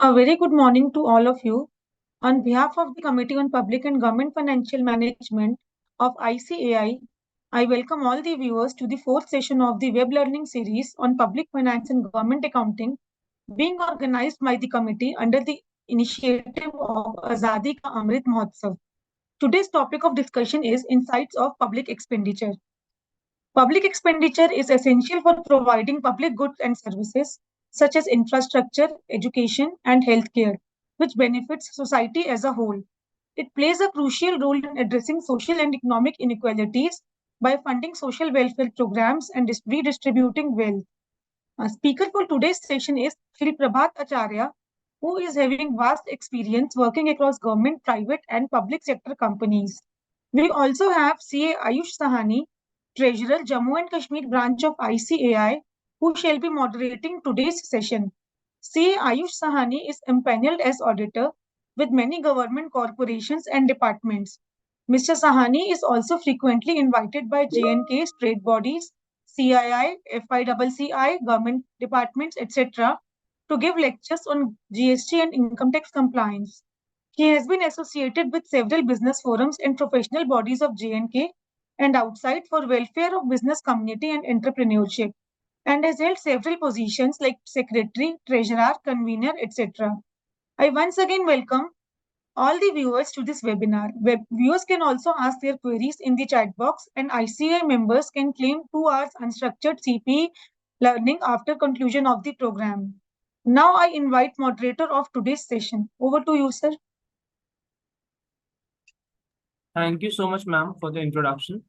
A very good morning to all of you. On behalf of the Committee on Public and Government Financial Management of ICAI, I welcome all the viewers to the fourth session of the web learning series on public finance and government accounting being organized by the committee under the initiative of Azadi Ka Amrit Mahotsav. Today's topic of discussion is insights of public expenditure. Public expenditure is essential for providing public goods and services such as infrastructure, education, and healthcare, which benefits society as a whole. It plays a crucial role in addressing social and economic inequalities by funding social welfare programs and redistributing wealth. A speaker for today's session is Shri Prabhat Acharya, who is having vast experience working across government, private, and public sector companies. We also have CA Ayush Sahani, Treasurer, Jammu and Kashmir branch of ICAI, who shall be moderating today's session. CA Ayush Sahani is empaneled as auditor with many government corporations and departments. Mr. Sahani is also frequently invited by J&K's trade bodies, CII, FICCI, government departments, etc., to give lectures on GST and income tax compliance. He has been associated with several business forums and professional bodies of J&K and outside for welfare of business community and entrepreneurship, and has held several positions like secretary, treasurer, convener, etc. I once again welcome all the viewers to this webinar. Viewers can also ask their queries in the chat box, and ICI members can claim 2 hours unstructured CPE learning after conclusion of the program. Now I invite moderator of today's session. Over to you, sir. Thank you so much, ma'am, for the introduction.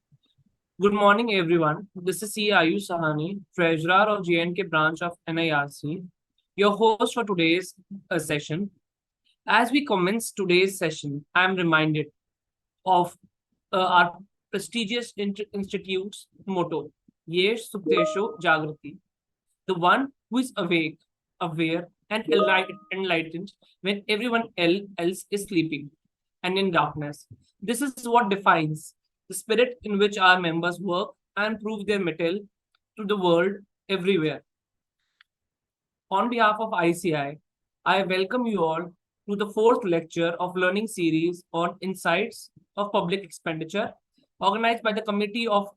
Good morning, everyone. This is C. Ayush Sahani, Treasurer of JNK branch of NIRC, your host for today's session. As we commence today's session, I am reminded of our prestigious institute's motto, Yesh Suktesho Jagrati, the one who is awake, aware, and enlightened when everyone else is sleeping and in darkness. This is what defines the spirit in which our members work and prove their mettle to the world everywhere. On behalf of ICI, I welcome you all to the fourth lecture of learning series on insights of public expenditure, organized by the Committee on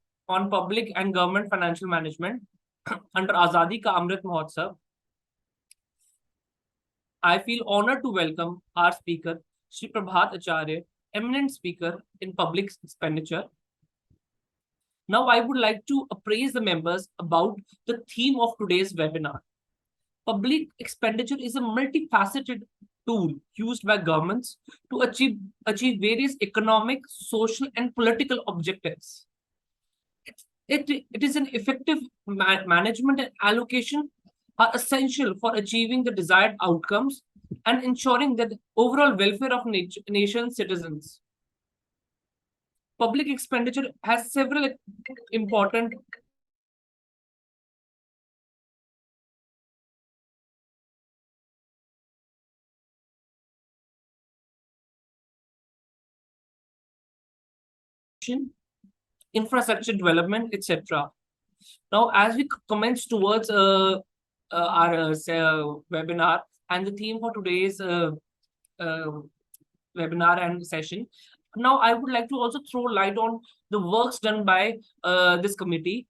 Public and Government Financial Management under Azadi Ka Amrit Mahotsav. I feel honored to welcome our speaker, Shri Prabhat Acharya, eminent speaker in public expenditure. Now, I would like to appraise the members about the theme of today's webinar. Public expenditure is a multifaceted tool used by governments to achieve various economic, social, and political objectives. It is an effective management and allocation are essential for achieving the desired outcomes and ensuring that the overall welfare of nation's citizens. Public expenditure has several important infrastructure development, etc. Now, as we commence towards our webinar and the theme for today's uh, webinar and session, now I would like to also throw light on the works done by this committee.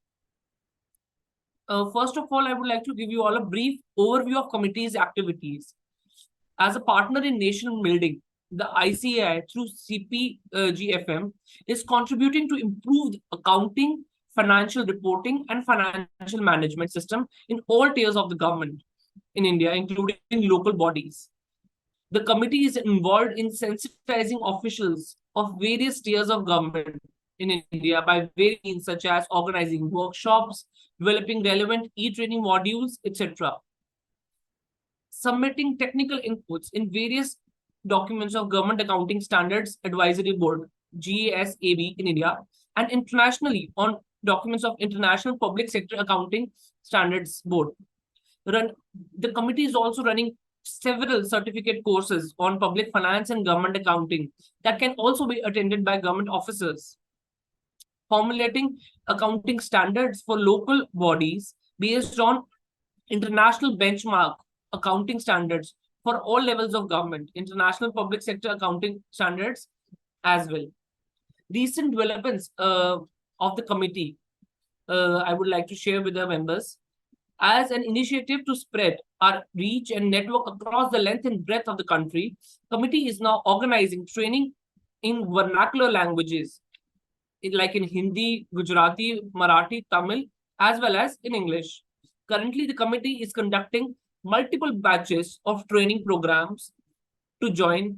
First of all, I would like to give you all a brief overview of committee's activities. As a partner in nation building, the ICAI through CPGFM is contributing to improve accounting, financial reporting, and financial management system in all tiers of the government in India, including local bodies. The committee is involved in sensitizing officials of various tiers of government in India by various means such as organizing workshops, developing relevant e-training modules, etc. Submitting technical inputs in various documents of Government Accounting Standards Advisory Board, GASAB in India, and internationally on documents of International Public Sector Accounting Standards Board. The committee is also running several certificate courses on public finance and government accounting that can also be attended by government officers. Formulating accounting standards for local bodies based on international benchmark accounting standards for all levels of government, international public sector accounting standards as well. Recent developments of the committee I would like to share with the members. As an initiative to spread our reach and network across the length and breadth of the country, committee is now organizing training in vernacular languages like in Hindi, Gujarati, Marathi, Tamil, as well as in English. Currently, the committee is conducting multiple batches of training programs to train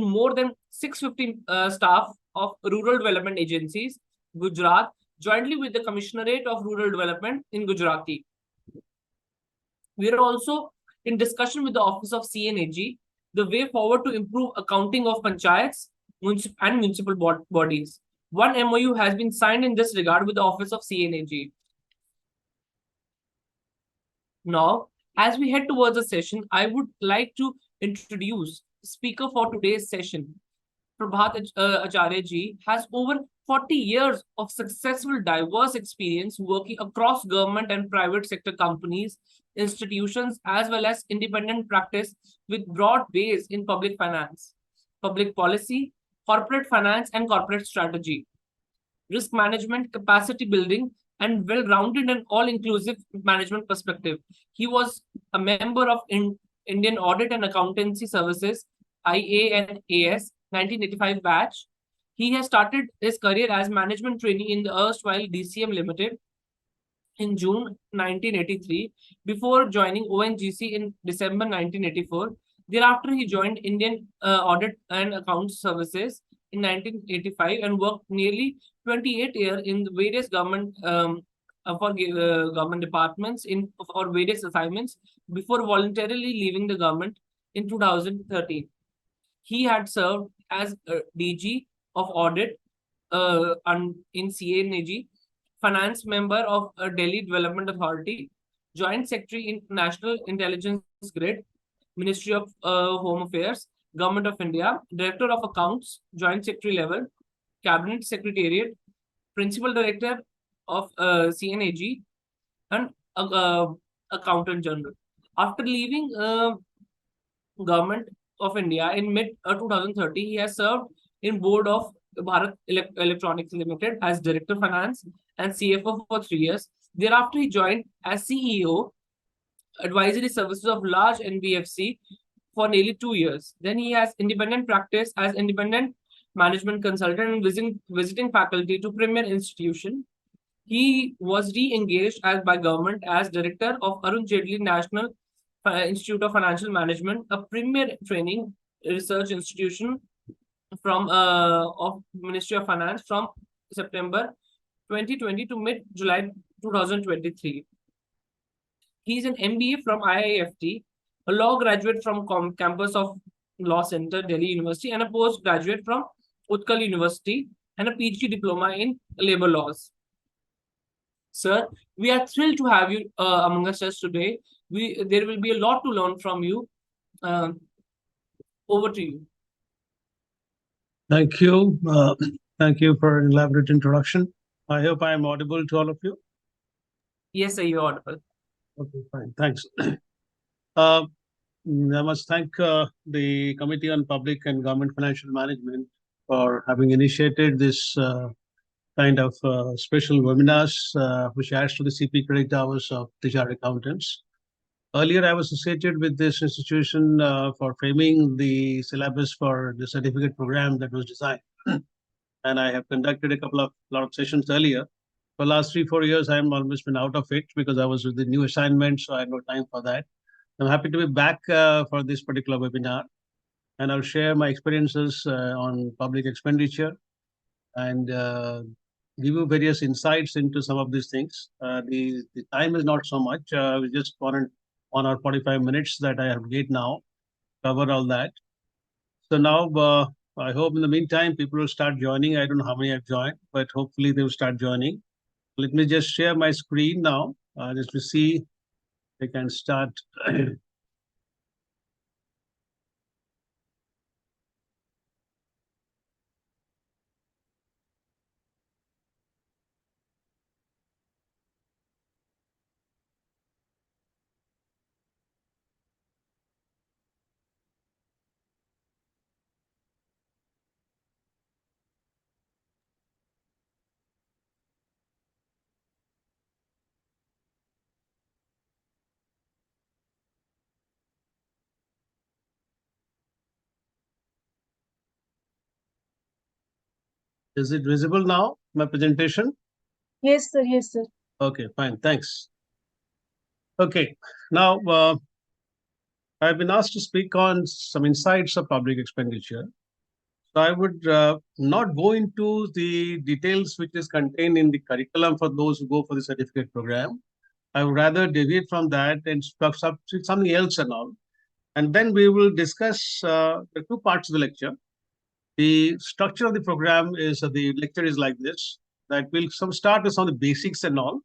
more than 650 staff of rural development agencies, Gujarat, jointly with the Commissionerate of Rural Development in Gujarati. We are also in discussion with the Office of CNAG the way forward to improve accounting of panchayats and municipal bodies. One MOU has been signed in this regard with the Office of CNAG. Now, as we head towards the session, I would like to introduce the speaker for today's session. Prabhat Acharya ji has over 40 years of successful diverse experience working across government and private sector companies, institutions, as well as independent practice with broad base in public finance, public policy, corporate finance, and corporate strategy, risk management, capacity building, and well-rounded and all-inclusive management perspective. He was a member of Indian Audit and Accountancy Services, IANAS, 1985 batch. He has started his career as management trainee in the erstwhile DCM Limited in June 1983 before joining ONGC in December 1984. Thereafter, he joined Indian Audit and Accounts Services in 1985 and worked nearly 28 years in the various government departments for various assignments before voluntarily leaving the government in 2013. He had served as DG of Audit in CNAG, finance member of Delhi Development Authority, joint secretary in National Intelligence Grid, Ministry of Home Affairs, Government of India, director of accounts, joint secretary level, cabinet secretariat, principal director of CNAG, and accountant general. After leaving government of India in mid 2030, he has served in board of Bharat Electronics Limited as Director Finance and CFO for 3 years. Thereafter, he joined as CEO, Advisory Services of large NBFC for nearly 2 years. Then he has independent practice as independent management consultant and visiting faculty to premier institution. He was re-engaged as by government as director of Arun Jaitley National Institute of Financial Management, a premier training research institution from of Ministry of Finance from September 2020 to mid July 2023. He's an MBA from IIFT, a law graduate from campus of Law Center, Delhi University, and a postgraduate from Utkal University, and a PhD diploma in labor laws. Sir, we are thrilled to have you among us today. There will be a lot to learn from you. Over to you. Thank you. Thank you for an elaborate introduction. I hope I am audible to all of you. Yes, sir, you're audible. Okay, fine. Thanks. I must thank the Committee on Public and Government Financial Management for having initiated this kind of special webinars, which adds to the CP credit hours of the chartered accountants. Earlier, I was associated with this institution for framing the syllabus for the certificate program that was designed. And I have conducted a lot of sessions earlier. For the last 3-4 years, I am almost been out of it because I was with the new assignment, so I had no time for that. I'm happy to be back for this particular webinar, and I'll share my experiences on public expenditure and give you various insights into some of these things. The time is not so much. We just wanted 1 hour 45 minutes that I have gained now, cover all that. So now, I hope in the meantime, people will start joining. I don't know how many have joined, but hopefully they will start joining. Let me just share my screen now, just to see they can start. Is it visible now, my presentation? Yes, sir. Yes, sir. Okay, fine. Thanks. Okay, now I've been asked to speak on some insights of public expenditure. So I would not go into the details which is contained in the curriculum for those who go for the certificate program. I would rather deviate from that and talk something else and all. And then we will discuss the two parts of the lecture. The structure of the program is the lecture is like this, that we'll some start with some of the basics and all,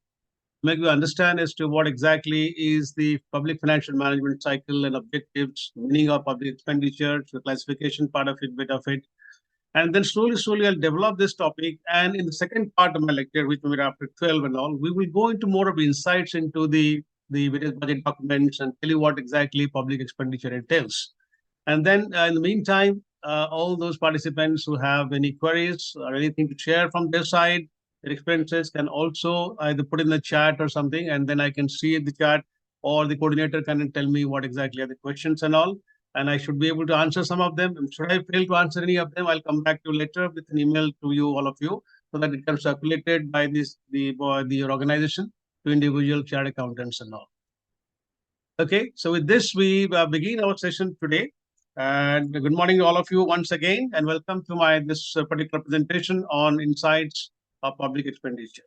make you understand as to what exactly is the public financial management cycle and objectives, meaning of public expenditure, the classification part of it, bit of it. And then slowly, I'll develop this topic. And in the second part of my lecture, which will be after 12 and all, we will go into more of insights into the various budget documents and tell you what exactly public expenditure entails. And then in the meantime, all those participants who have any queries or anything to share from their side, their experiences can also either put in the chat or something, and then I can see the chat, or the coordinator can tell me what exactly are the questions and all, and I should be able to answer some of them. And should I fail to answer any of them, I'll come back to you later with an email to you, all of you, so that it can circulated by the organization to individual chart accountants and all. Okay, so with this, we begin our session today. And good morning to all of you once again, and welcome to my this particular presentation on insights of public expenditure.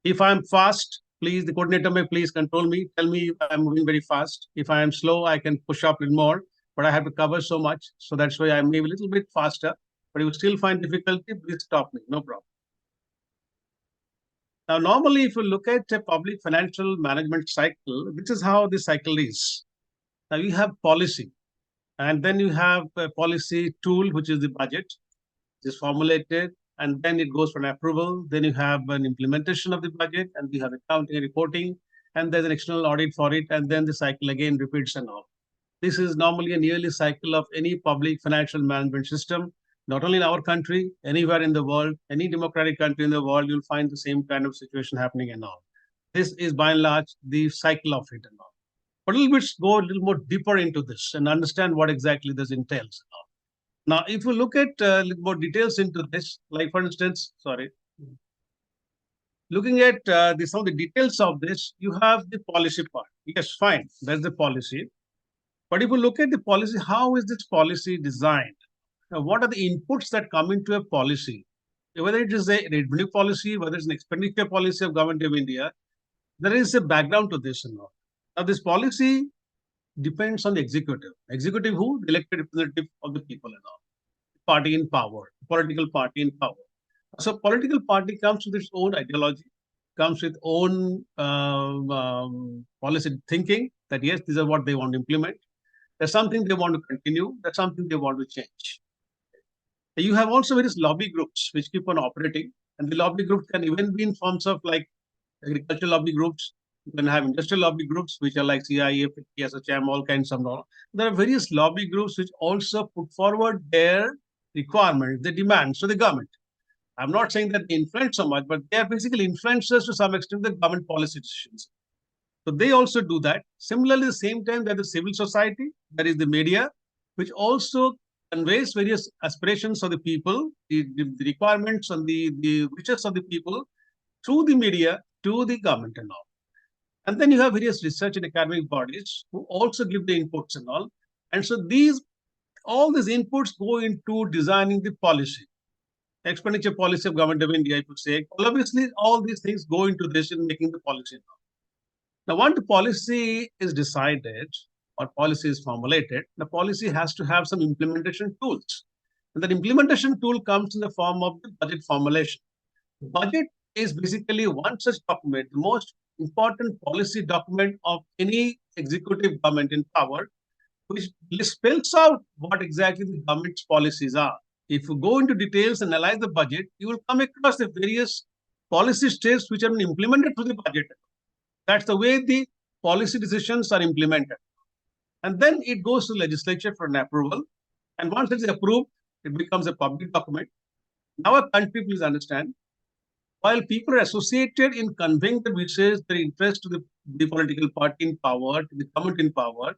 If I'm fast, please, the coordinator may please control me, tell me if I'm moving very fast. If I am slow, I can push up a little more, but I have to cover so much. So that's why I may be a little bit faster, but if you still find difficulty, please stop me, no problem. Now, normally, if you look at a public financial management cycle, this is how the cycle is. Now, you have policy, and then you have a policy tool, which is the budget, which is formulated, and then it goes for an approval. Then you have an implementation of the budget, and we have accounting and reporting, and there's an external audit for it, and then the cycle again repeats and all. This is normally a yearly cycle of any public financial management system, not only in our country, anywhere in the world, any democratic country in the world, you'll find the same kind of situation happening and all. This is by and large the cycle of it and all. But go a little more deeper into this and understand what exactly this entails. Now, if you look at a little more details into this, like for instance, looking at some of the details of this, you have the policy part. Yes, fine, that's the policy. But if you look at the policy, how is this policy designed? What are the inputs that come into a policy? Whether it is a revenue policy, whether it's an expenditure policy of Government of India, there is a background to this and all. Now, this policy depends on the executive. Executive who? The elected representative of the people and all. Party in power, political party in power. So political party comes with its own ideology, comes with own policy thinking that yes, these are what they want to implement. There's something they want to continue. There's something they want to change. You have also various lobby groups which keep on operating, and the lobby group can even be in forms of like agricultural lobby groups. You can have industrial lobby groups which are like CIF, SHM, all kinds of law. There are various lobby groups which also put forward their requirements, their demands to the government. I'm not saying that they influence so much, but they are basically influencers to some extent the government policy decisions. So they also do that. Similarly, at the same time, there's the civil society, that is the media, which also conveys various aspirations of the people, the requirements and the wishes of the people through the media to the government and all. And then you have various research and academic bodies who also give the inputs and all. And so all these inputs go into designing the policy. Expenditure policy of Government of India, I would say. Well, obviously, all these things go into this in making the policy. Now, once the policy is decided or policy is formulated, the policy has to have some implementation tools. And that implementation tool comes in the form of the budget formulation. The budget is basically one such document, the most important policy document of any executive government in power, which spells out what exactly the government's policies are. If you go into details and analyze the budget, you will come across the various policy states which have been implemented through the budget. That's the way the policy decisions are implemented. And then it goes to legislature for an approval. And once it's approved, it becomes a public document. Now, a country, please understand, while people are associated in conveying the wishes, their interest to the political party in power, to the government in power,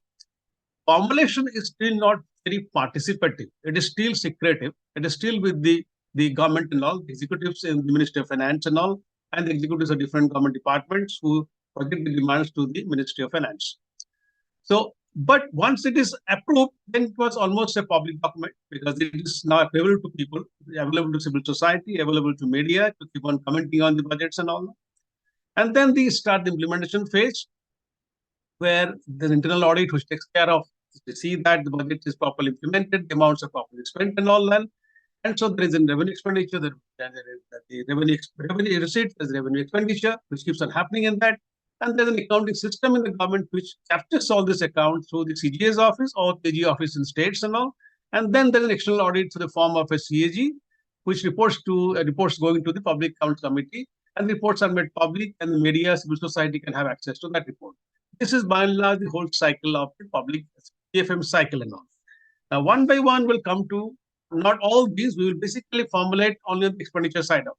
formulation is still not very participative. It is still secretive. It is still with the the government and all, the executives in the Ministry of Finance and all, and the executives of different government departments who project the demands to the Ministry of Finance. So, but once it is approved, then it was almost a public document because it is now available to people, available to civil society, available to media to keep on commenting on the budgets and all. And then they start the implementation phase, where there's internal audit which takes care of to see that the budget is properly implemented, the amounts are properly spent and all that. And so there is a revenue expenditure, the revenue receipt, there's revenue expenditure, which keeps on happening in that. And there's an accounting system in the government which captures all this account through the CGA's office or PG office in states and all. And then there's an external audit through the form of a CAG, which reports going to the Public Accounts Committee, and reports are made public, and the media, civil society can have access to that report. This is by and large the whole cycle of the public PFM cycle and all. Now, one by one, we'll come to not all these. We will basically formulate only the expenditure side of it.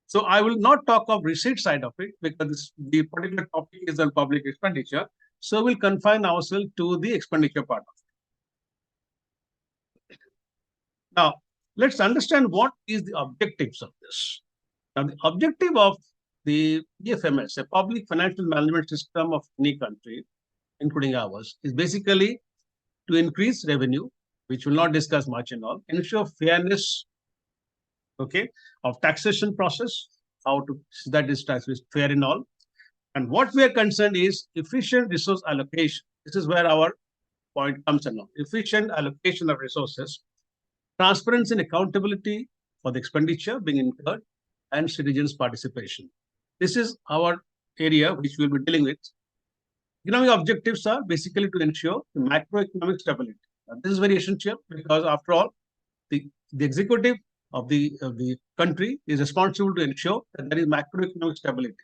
So I will not talk of receipt side of it because the particular topic is on public expenditure. So we'll confine ourselves to the expenditure part of it. Now, let's understand what is the objectives of this. Now, the objective of the PFMS, a public financial management system of any country, including ours, is basically to increase revenue, which we'll not discuss much and all, ensure fairness, okay, of taxation process, how to that is tax is fair and all. And what we are concerned is efficient resource allocation. This is where our point comes in now. Efficient allocation of resources, transparency and accountability for the expenditure being incurred, and citizens' participation. This is our area which we'll be dealing with. Economic objectives are basically to ensure the macroeconomic stability. Now, this is very essential because, after all, the executive of the country is responsible to ensure that there is macroeconomic stability.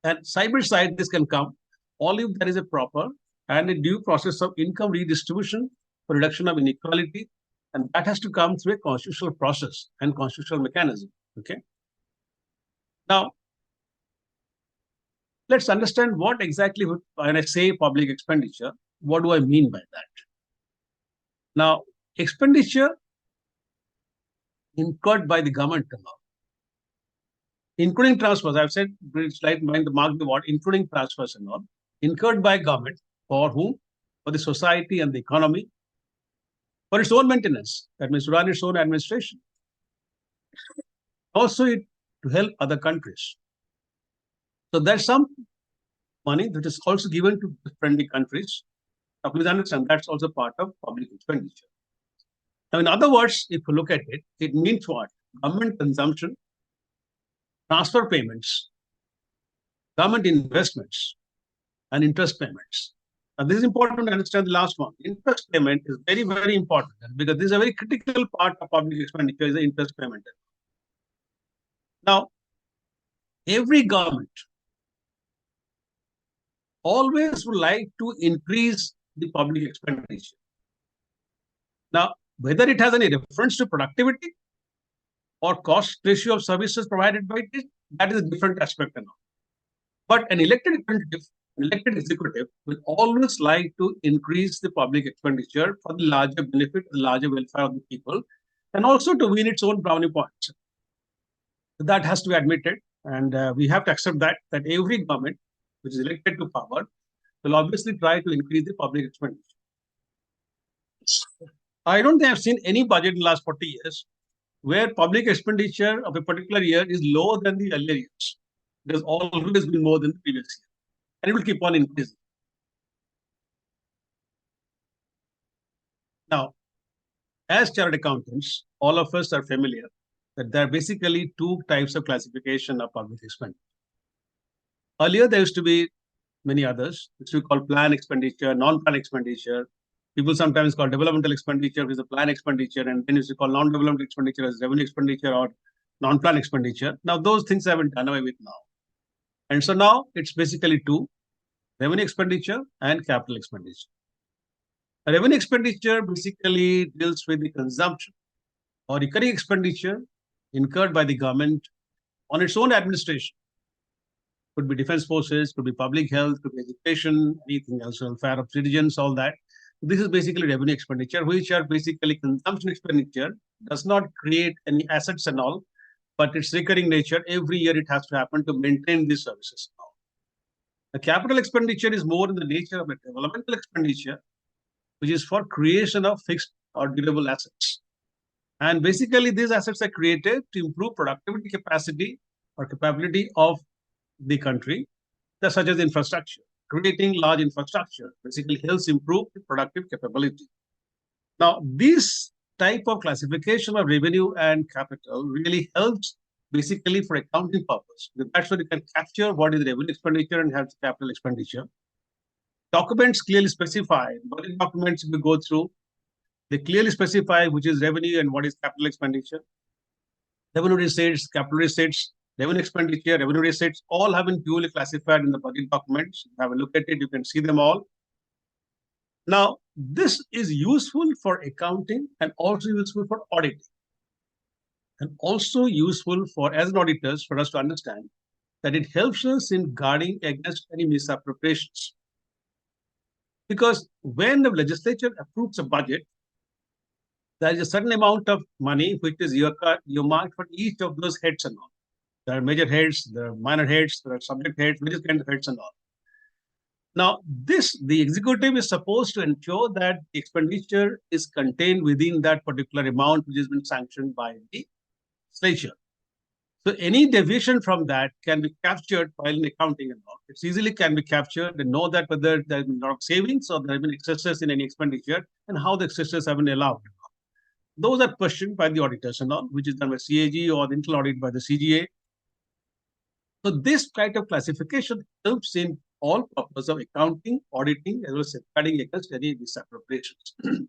And side by side, this can come only if there is a proper and a due process of income redistribution for reduction of inequality, and that has to come through a constitutional process and constitutional mechanism. Okay. Now, let's understand what exactly, when I say public expenditure, what do I mean by that? Now, expenditure incurred by the government, including transfers, I've said, slide mind the mark the word, including transfers and all, incurred by government for whom? For the society and the economy, for its own maintenance, that means to run its own administration. Also, to help other countries. So there's some money that is also given to friendly countries. Now, please understand that's also part of public expenditure. Now, in other words, if you look at it, it means what? Government consumption, transfer payments, government investments, and interest payments. Now, this is important to understand the last one. Interest payment is very, very important because this is a very critical part of public expenditure, is the interest payment. Now, every government always would like to increase the public expenditure. Now, whether it has any reference to productivity or cost ratio of services provided by it, that is a different aspect. But an elected executive will always like to increase the public expenditure for the larger benefit, the larger welfare of the people, and also to win its own brownie points. That has to be admitted, and we have to accept that every government which is elected to power will obviously try to increase the public expenditure. I don't think I've seen any budget in the last 40 years where public expenditure of a particular year is lower than the earlier years. It has always been more than the previous year, and it will keep on increasing. Now, as chartered accountants, all of us are familiar that there are basically two types of classification of public expenditure. Earlier, there used to be many others, which we call plan expenditure, non-plan expenditure. People sometimes call developmental expenditure, which is a plan expenditure, and then used to call non-developmental expenditure as revenue expenditure or non-plan expenditure. Now, those things have been done away with now. And so now it's basically two, revenue expenditure and capital expenditure. A revenue expenditure basically deals with the consumption or recurring expenditure incurred by the government on its own administration. Could be defense forces, could be public health, could be education, anything else, welfare of citizens, all that. This is basically revenue expenditure, which are basically consumption expenditure does not create any assets and all, but it's recurring nature. Every year it has to happen to maintain these services. The capital expenditure is more in the nature of a developmental expenditure, which is for creation of fixed or durable assets. And basically, these assets are created to improve productivity capacity or capability of the country, such as infrastructure. Creating large infrastructure basically helps improve the productive capability. Now, this type of classification of revenue and capital really helps basically for accounting purpose. That's where you can capture what is revenue expenditure and have capital expenditure. Documents clearly specify, budget documents we go through, they clearly specify which is revenue and what is capital expenditure. Revenue receipts, capital receipts, revenue expenditure, revenue receipts, all have been duly classified in the budget documents. Have a look at it, you can see them all. Now, this is useful for accounting and also useful for auditing. And also useful for, as an auditors, for us to understand that it helps us in guarding against any misappropriations. Because when the legislature approves a budget, there is a certain amount of money which is earmarked for each of those heads and all. There are major heads, there are minor heads, there are subject heads, various kinds of heads and all. Now, the executive is supposed to ensure that the expenditure is contained within that particular amount which has been sanctioned by the legislature. So any deviation from that can be captured while in accounting and all. It easily can be captured and know that whether there have been a lot of savings or there have been excesses in any expenditure and how the excesses have been allowed. Those are questioned by the auditors and all, which is done by CAG or the internal audit by the CGA. So this kind of classification helps in all purpose of accounting, auditing, as well as safeguarding against any misappropriations.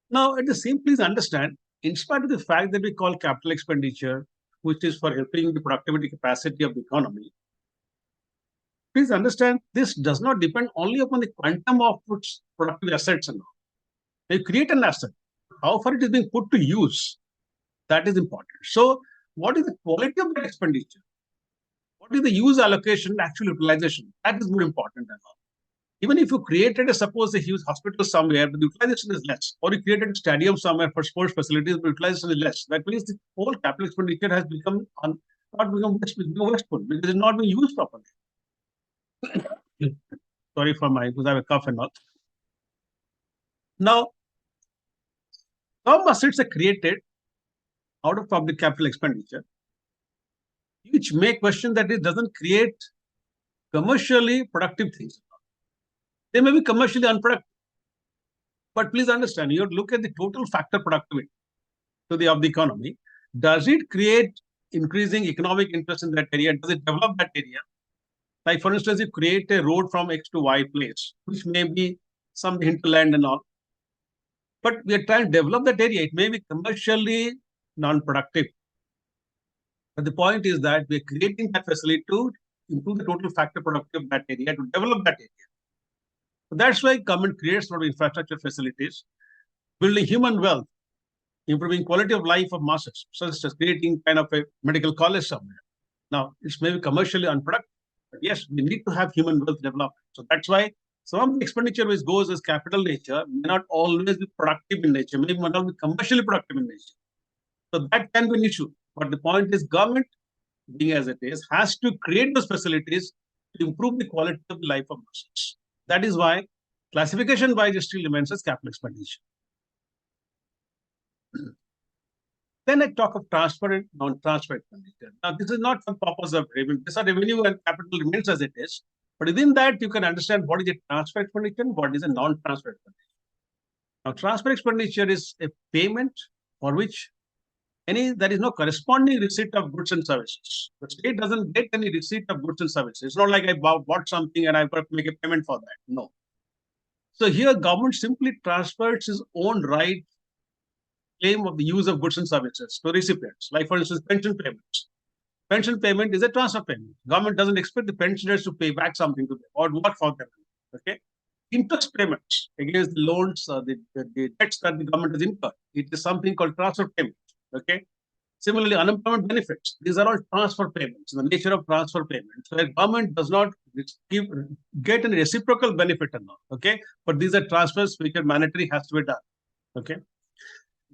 Now, at the same, please understand, in spite of the fact that we call capital expenditure, which is for helping the productivity capacity of the economy, please understand this does not depend only upon the quantum of productive assets and all. They create an asset. How far it is being put to use, that is important. So, what is the quality of that expenditure? What is the use allocation, actual utilization? That is more important than all. Even if you created, suppose a huge hospital somewhere, but the utilization is less, or you created a stadium somewhere for sports facilities, but utilization is less. That means the whole capital expenditure has become not become wasteful because it's not being used properly. Sorry for my, because I have a cough and all. Now, some assets are created out of public capital expenditure, which may question that it doesn't create commercially productive things. They may be commercially unproductive. But please understand, you have to look at the total factor productivity of the economy. Does it create increasing economic interest in that area? Does it develop that area? Like, for instance, you create a road from X to Y place, which may be some hinterland and all. But we are trying to develop that area. It may be commercially non-productive. But the point is that we are creating that facility to improve the total factor productivity of that area, to develop that area. So that's why government creates a lot of infrastructure facilities, building human wealth, improving quality of life of masses, such as creating kind of a medical college somewhere. Now, it's maybe commercially unproductive, but yes, we need to have human wealth development. So that's why some of the expenditure which goes as capital nature may not always be productive in nature, maybe may not be commercially productive in nature. So that can be an issue. But the point is, government, being as it is, has to create those facilities to improve the quality of the life of masses. That is why classification-wise it still remains as capital expenditure. Then I talk of transfer and non-transfer expenditure. Now, this is not for purpose of revenue. This is revenue and capital remains as it is. But within that, you can understand what is a transfer expenditure and what is a non-transfer expenditure. Now, transfer expenditure is a payment for which there is no corresponding receipt of goods and services. The state doesn't get any receipt of goods and services. It's not like I bought something and I've got to make a payment for that. No. So here, government simply transfers its own right claim of the use of goods and services to recipients. Like, for instance, pension payments. Pension payment is a transfer payment. Government doesn't expect the pensioners to pay back something to them or work for them. Okay. Interest payments against the loans, the debts that the government has incurred. It is something called transfer payment. Okay. Similarly, unemployment benefits. These are all transfer payments, the nature of transfer payments. So the government does not get any reciprocal benefit or not. Okay. But these are transfers which are mandatory, has to be done. Okay.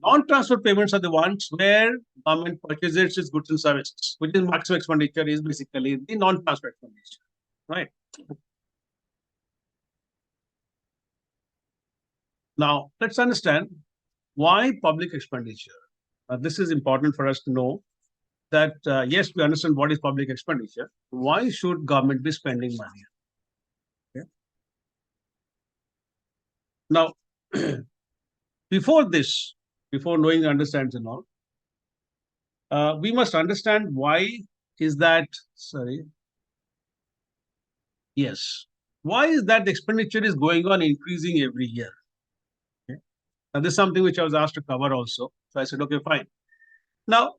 Non-transfer payments are the ones where government purchases its goods and services, which is maximum expenditure is basically the non-transfer expenditure, right? Now, let's understand why public expenditure. This is important for us to know that, yes, we understand what is public expenditure. Why should government be spending money? Okay. Now, before this, before knowing the understands and all, we must understand why is that, sorry, yes, why is that the expenditure is going on increasing every year? Okay. Now, this is something which I was asked to cover also. So I said, okay, fine. Now,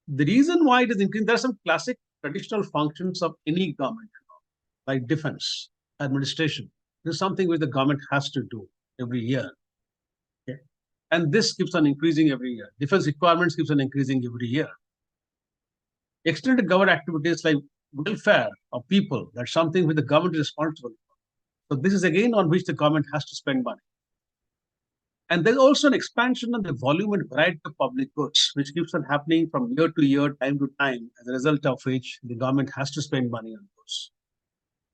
the reason why it is increasing, there are some classic traditional functions of any government, like defense, administration. This is something which the government has to do every year. Okay. And this keeps on increasing every year. Defense requirements keeps on increasing every year. Extended government activities like welfare of people, that's something which the government is responsible for. So this is again on which the government has to spend money. And there's also an expansion of the volume and variety of public goods, which keeps on happening from year to year, time to time, as a result of which the government has to spend money on those.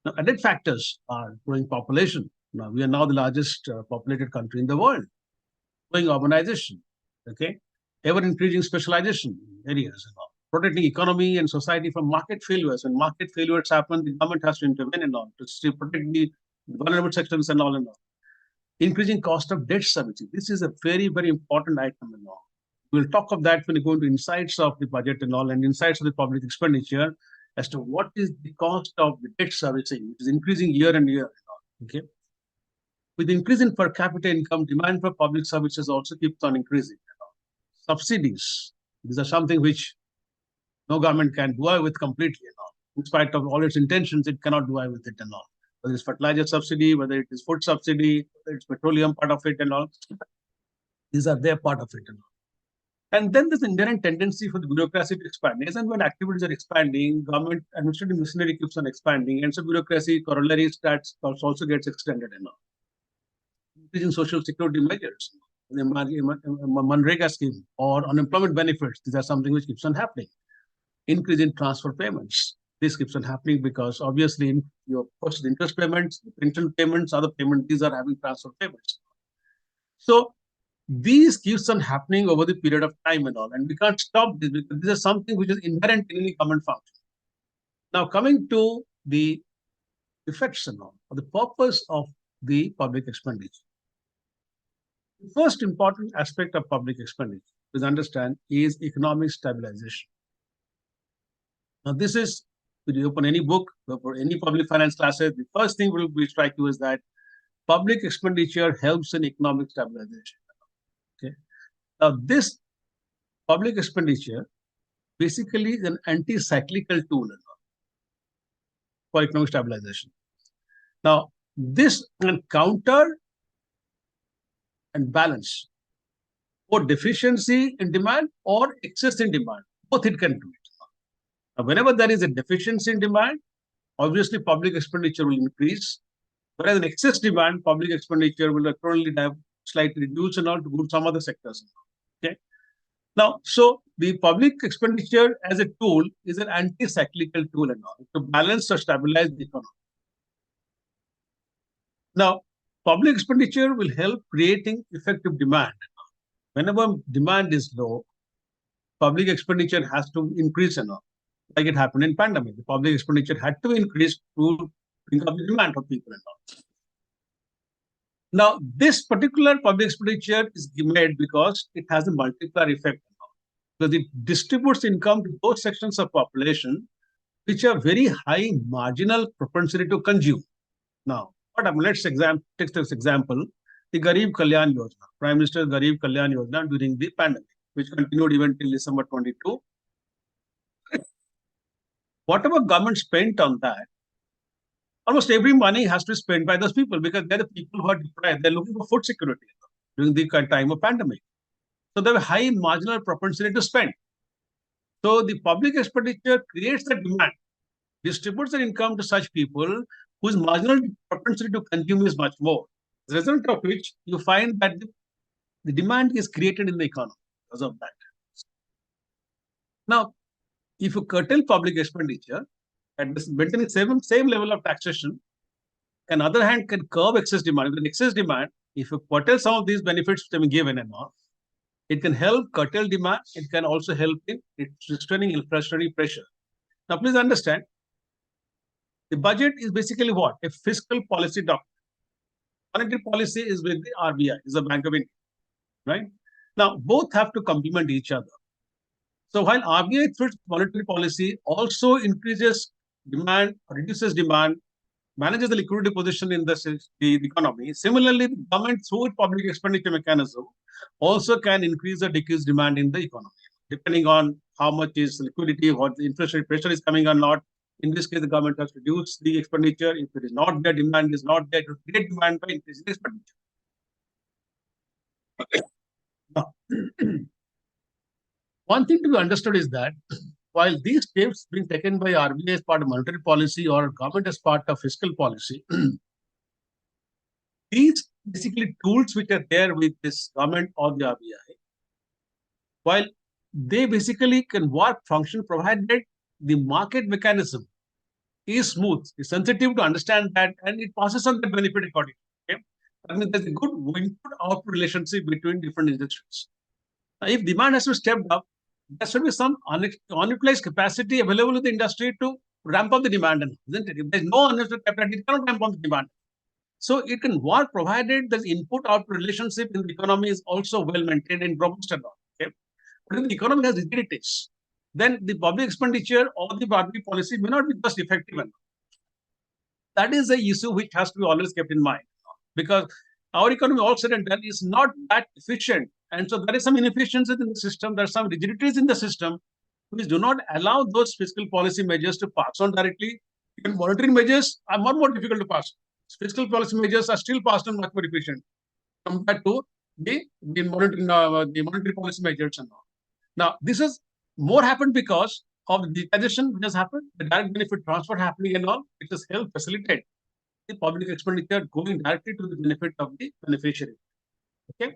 Now, added factors are growing population. Now, we are now the largest populated country in the world. Growing urbanization, okay, ever increasing specialization areas, protecting economy and society from market failures. When market failures happen, the government has to intervene and all to still protect the vulnerable sections and all and all. Increasing cost of debt servicing. This is a very, very important item and all. We'll talk of that when we go into insights of the budget and all, and insights of the public expenditure as to what is the cost of the debt servicing, which is increasing year and year. Okay. With increase in per capita income, demand for public services also keeps on increasing. Subsidies. These are something which no government can do away with completely. In spite of all its intentions, it cannot do away with it and all. Whether it's fertilizer subsidy, whether it is food subsidy, whether it's petroleum part of it and all. These are their part of it and all. And then there's inherent tendency for the bureaucracy to expand. As and when activities are expanding, government administrative machinery keeps on expanding, and so bureaucracy corollary stats also gets extended and all. Increasing social security measures, the Manrega scheme or unemployment benefits, these are something which keeps on happening. Increase in transfer payments. This keeps on happening because obviously your first interest payments, the pension payments, other payments, these are having transfer payments. So these keeps on happening over the period of time and all, and we can't stop this because this is something which is inherent in any government function. Now, coming to the effects and all, or the purpose of the public expenditure. The first important aspect of public expenditure, to understand, is economic stabilization. Now, this is, if you open any book, for any public finance classes, the first thing will be strike you is that public expenditure helps in economic stabilization. Okay. Now, this public expenditure basically is an anti-cyclical tool for economic stabilization. Now, this can counter and balance or deficiency in demand or excess in demand. Both it can do it. Now, whenever there is a deficiency in demand, obviously public expenditure will increase. Whereas in excess demand, public expenditure will currently have slightly reduced and all to go to some other sectors. Okay. Now, so the public expenditure as a tool is an anti-cyclical tool and all to balance or stabilize the economy. Now, public expenditure will help creating effective demand. Whenever demand is low, public expenditure has to increase and all. Like it happened in pandemic, the public expenditure had to increase to bring up the demand of people and all. Now, this particular public expenditure is made because it has a multiplier effect. Because it distributes income to those sections of population which have very high marginal propensity to consume. Now, what happened? Let's take this example, the Garib Kalyan Yojana, Prime Minister Garib Kalyan Yojana during the pandemic, which continued even till December 22. Whatever government spent on that, almost every money has to be spent by those people because they're the people who are deprived. They're looking for food security during the time of pandemic. So they have a high marginal propensity to spend. So the public expenditure creates the demand, distributes the income to such people whose marginal propensity to consume is much more. As a result of which, you find that the the demand is created in the economy because of that. Now, if you curtail public expenditure and maintaining same level of taxation, on the other hand, can curb excess demand. With excess demand, if you curtail some of these benefits to be given and all, it can help curtail demand. It can also help in restraining inflationary pressure. Now, please understand, the budget is basically what? A fiscal policy document. Monetary policy is with the RBI, is the Bank of India, right? Now, both have to complement each other. So while RBI through monetary policy also increases demand, reduces demand, manages the liquidity position in the economy, similarly, the government through its public expenditure mechanism also can increase or decrease demand in the economy, depending on how much is liquidity, what the inflationary pressure is coming or not. In this case, the government has to reduce the expenditure. If it is not there, demand is not there, to create demand by increasing the expenditure. Now, one thing to be understood is that while these steps being taken by RBI as part of monetary policy or government as part of fiscal policy, these basically tools which are there with this government or the RBI, while they basically can work function provided the market mechanism is smooth, is sensitive to understand that, and it passes on the benefit accordingly. Okay? I mean, there's a good input-output relationship between different industries. Now, if demand has to step up, there should be some unutilized capacity available in the industry to ramp up the demand, isn't it? If there's no unutilized capacity, it cannot ramp up the demand. So it can work provided the input-output relationship in the economy is also well maintained and robust and all. Okay? But if the economy has rigidities, then the public expenditure or the RBI policy may not be just effective enough. That is the issue which has to be always kept in mind, because our economy, all said and done, is not that efficient. And so there is some inefficiencies in the system, there are some rigidities in the system which do not allow those fiscal policy measures to pass on directly. Even monetary measures are much more difficult to pass. Fiscal policy measures are still passed on much more efficient compared to the monetary policy measures and all. Now, this has more happened because of the digitization which has happened, the direct benefit transfer happening and all, which has helped facilitate the public expenditure going directly to the benefit of the beneficiary. Okay.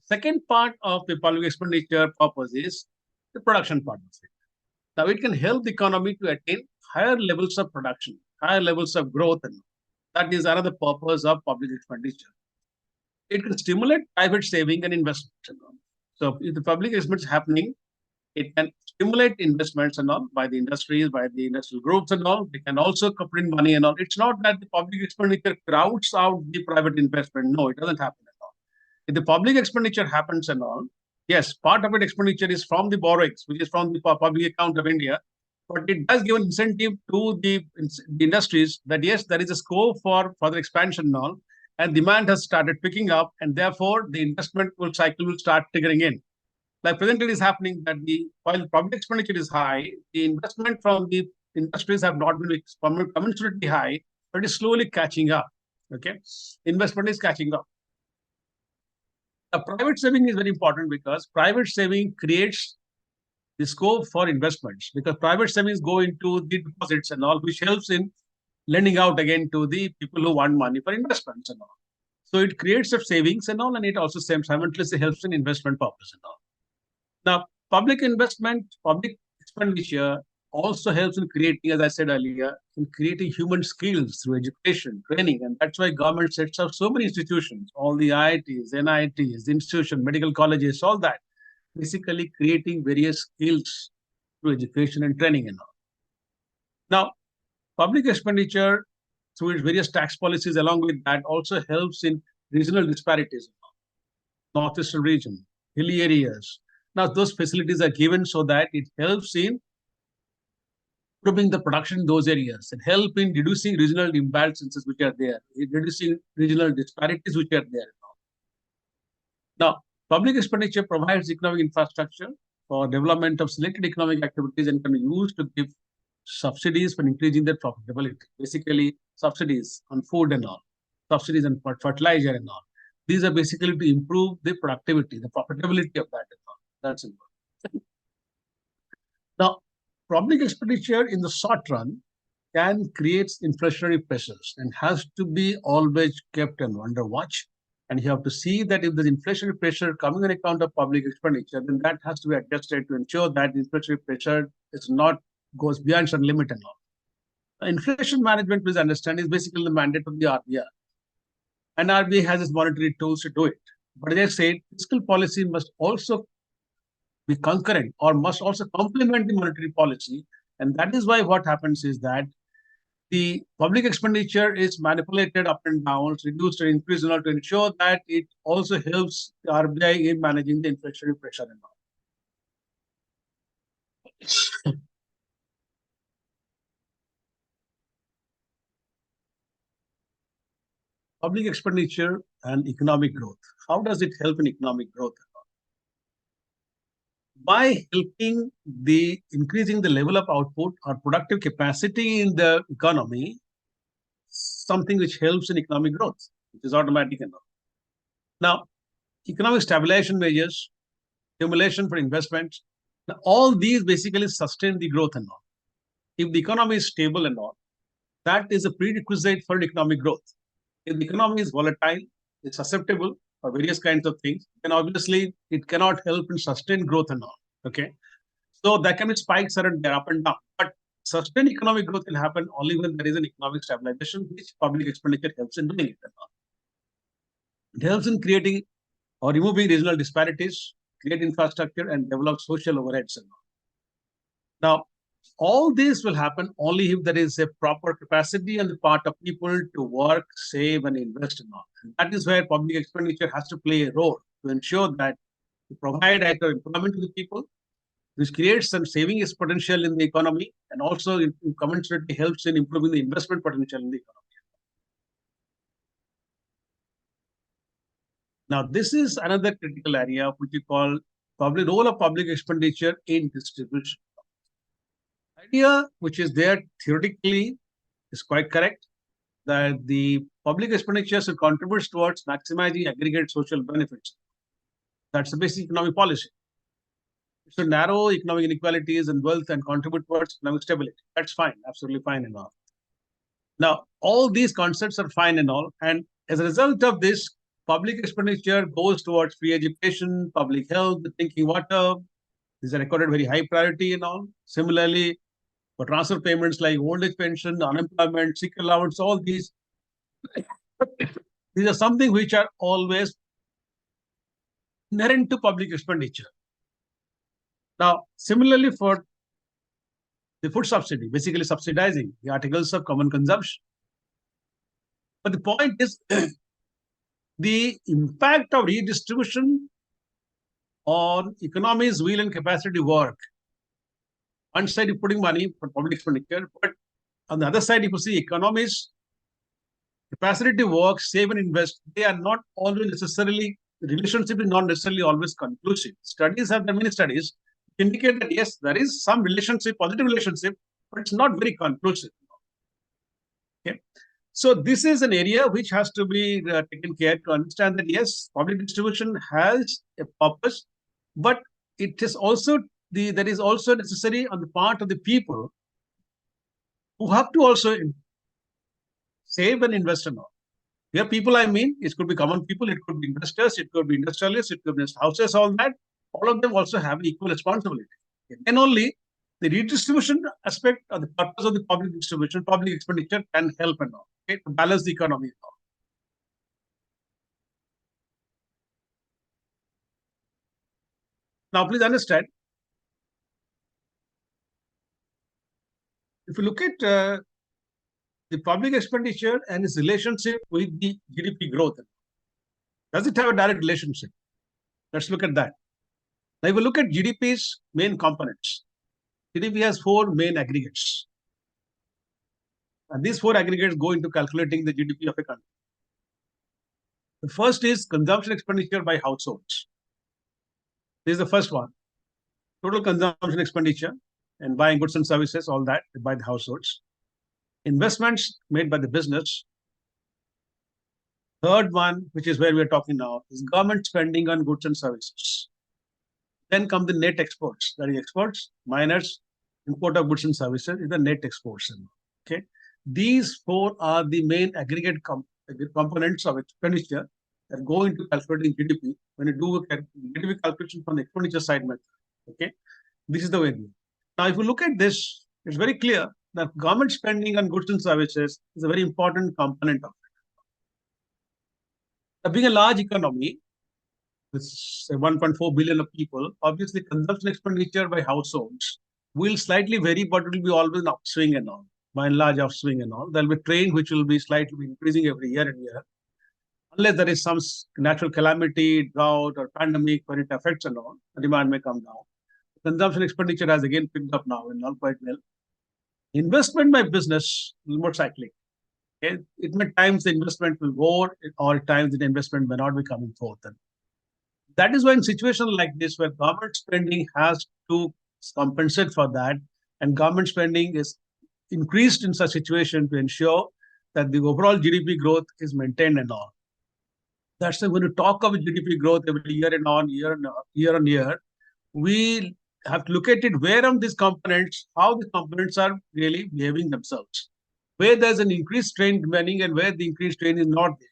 Second part of the public expenditure purpose is the production part of it. Now, it can help the economy to attain higher levels of production, higher levels of growth, and that is another purpose of public expenditure. It can stimulate private saving and investment. So, if the public expenditure is happening, it can stimulate investments and all by the industries, by the industrial groups and all. They can also put in money and all. It's not that the public expenditure crowds out the private investment. No, it doesn't happen at all. If the public expenditure happens and all, yes, part of it expenditure is from the borrowings, which is from the public account of India, but it does give an incentive to the industries that yes, there is a scope for further expansion and all, and demand has started picking up, and therefore the investment cycle will start triggering in. Like presently, it is happening that while the public expenditure is high, the investment from the industries have not been commensurately high, but is slowly catching up. Okay, investment is catching up. Private saving is very important because private saving creates the scope for investments, because private savings go into the deposits and all, which helps in lending out again to the people who want money for investments and all. So it creates a savings and all, and it also simultaneously helps in investment purpose and all. Now, public investment, public expenditure also helps in creating, as I said earlier, in creating human skills through education, training, and that's why government sets up so many institutions, all the IITs, NITs, institutions, medical colleges, all that, basically creating various skills through education and training and all. Now, public expenditure through its various tax policies along with that also helps in regional disparities. Northeastern region, hilly areas. Now, those facilities are given so that it helps in improving the production in those areas and help in reducing regional imbalances which are there, reducing regional disparities which are there. Now, public expenditure provides economic infrastructure for development of selected economic activities and can be used to give subsidies for increasing their profitability. Basically, subsidies on food and all, subsidies on fertilizer and all. These are basically to improve the productivity, the profitability of that and all. That's important. Now, public expenditure in the short run can create inflationary pressures and has to be always kept under watch And you have to see that if there's inflationary pressure coming on account of public expenditure, then that has to be adjusted to ensure that the inflationary pressure is not goes beyond some limit and all. Inflation management, please understand, is basically the mandate of the RBI. And RBI has its monetary tools to do it. But as I said, fiscal policy must also be concurrent or must also complement the monetary policy. And that is why what happens is that the public expenditure is manipulated up and down, reduced or increased in order to ensure that it also helps the RBI in managing the inflationary pressure and all. Public expenditure and economic growth. How does it help in economic growth? By helping the increasing the level of output or productive capacity in the economy, something which helps in economic growth, which is automatic and all. Now, economic stabilization measures, stimulation for investments, now, all these basically sustain the growth and all. If the economy is stable and all, that is a prerequisite for economic growth. If the economy is volatile, it's susceptible for various kinds of things, then obviously it cannot help in sustain growth and all. Okay. So there can be spikes here and there, up and down. But sustained economic growth can happen only when there is an economic stabilization, which public expenditure helps in doing it. It helps in creating or removing regional disparities, create infrastructure, and develop social overheads. Now, all this will happen only if there is a proper capacity on the part of people to work, save, and invest in all. And that is where public expenditure has to play a role to ensure that to provide either employment to the people, which creates some savings potential in the economy, and also commensurately helps in improving the investment potential in the economy. Now, this is another critical area which we call public role of public expenditure in distribution. Idea which is there theoretically is quite correct, that the public expenditure should contribute towards maximizing aggregate social benefits. That's the basic economic policy. It should narrow economic inequalities and wealth and contribute towards economic stability. That's fine, absolutely fine and all. Now, all these concepts are fine and all. And as a result of this, public expenditure goes towards free education, public health, drinking water. These are recorded very high priority and all. Similarly, for transfer payments like old age pension, unemployment, sick allowance, all these are something which are always inherent to public expenditure. Now, similarly for the food subsidy, basically subsidizing the articles of common consumption. But the point is the impact of redistribution on economy's will and capacity to work. One side you're putting money for public expenditure, but on the other side, if you see economies, capacity to work, save and invest, they are not always necessarily, the relationship is not necessarily always conclusive. Studies have done many studies indicate that yes, there is some relationship, positive relationship, but it's not very conclusive. Okay. So this is an area which has to be taken care to understand that yes, public distribution has a purpose, but it is also that is also necessary on the part of the people who have to also save and invest and all. Here, people, I mean, it could be common people, it could be investors, it could be industrialists, it could be houses, all that. All of them also have equal responsibility. And only the redistribution aspect or the purpose of the public distribution, public expenditure can help and all, okay, to balance the economy and all. Now, please understand, if you look at the public expenditure and its relationship with the GDP growth, does it have a direct relationship? Let's look at that. Now, if we look at GDP's main components, GDP has four main aggregates. And these four aggregates go into calculating the GDP of a country. The first is consumption expenditure by households. This is the first one. Total consumption expenditure and buying goods and services, all that by the households. Investments made by the business. Third one, which is where we're talking now, is government spending on goods and services. Then come the net exports, that is exports, minus import of goods and services is the net exports. Okay, these four are the main aggregate components of expenditure that go into calculating GDP when you do a GDP calculation from the expenditure side method. Okay, this is the way. Now, if you look at this, it's very clear that government spending on goods and services is a very important component of it. Now, being a large economy with say 1.4 billion of people, obviously consumption expenditure by households will slightly vary, but it will be always an upswing and all, by and large upswing and all. There'll be a trend which will be slightly increasing every year and year, unless there is some natural calamity, drought, or pandemic where it affects and all, the demand may come down. Consumption expenditure has again picked up now and all quite well. Investment by business is more cyclic. Okay? It may times the investment will go, or at times the investment may not be coming forth. And that is why in situations like this, where government spending has to compensate for that, and government spending is increased in such situation to ensure that the overall GDP growth is maintained and all. That's why when you talk of GDP growth every year and on year, we have to look at it where on these components, how the components are really behaving themselves, where there's an increased strain remaining and where the increased strain is not there.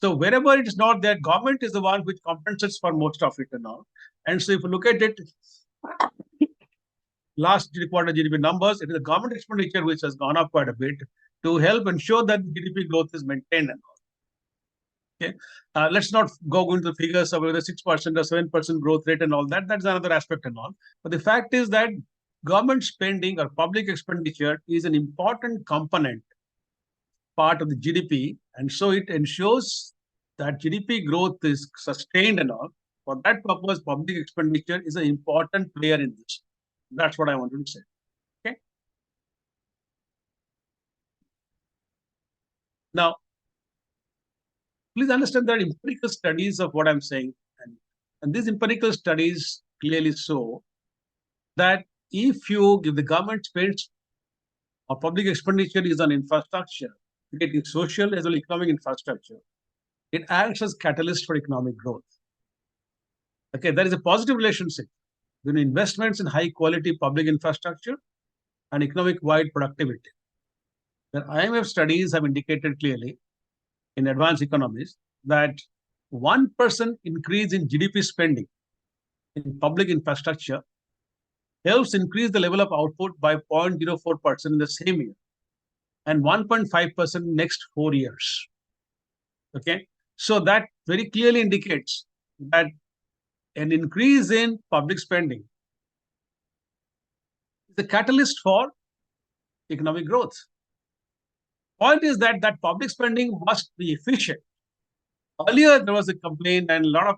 So wherever it is not there, government is the one which compensates for most of it and all. And so if you look at it, last quarter GDP numbers, it is the government expenditure which has gone up quite a bit to help ensure that GDP growth is maintained and all. Okay, let's not go into the figures of whether 6% or 7% growth rate and all that. That's another aspect and all. But the fact is that government spending or public expenditure is an important component part of the GDP, and so it ensures that GDP growth is sustained and all. For that purpose, public expenditure is an important player in this. That's what I wanted to say. Okay. Now, please understand there are empirical studies of what I'm saying. And these empirical studies clearly show that if the government spends or public expenditure is on infrastructure, creating social as well as economic infrastructure, it acts as catalyst for economic growth. Okay, there is a positive relationship between investments in high quality public infrastructure and economic wide productivity. The IMF studies have indicated clearly in advanced economies that 1% increase in GDP spending in public infrastructure helps increase the level of output by 0.04% in the same year and 1.5% next 4 years. Okay, so that very clearly indicates that an increase in public spending is a catalyst for economic growth. Point is that public spending must be efficient. Earlier, there was a complaint, and a lot of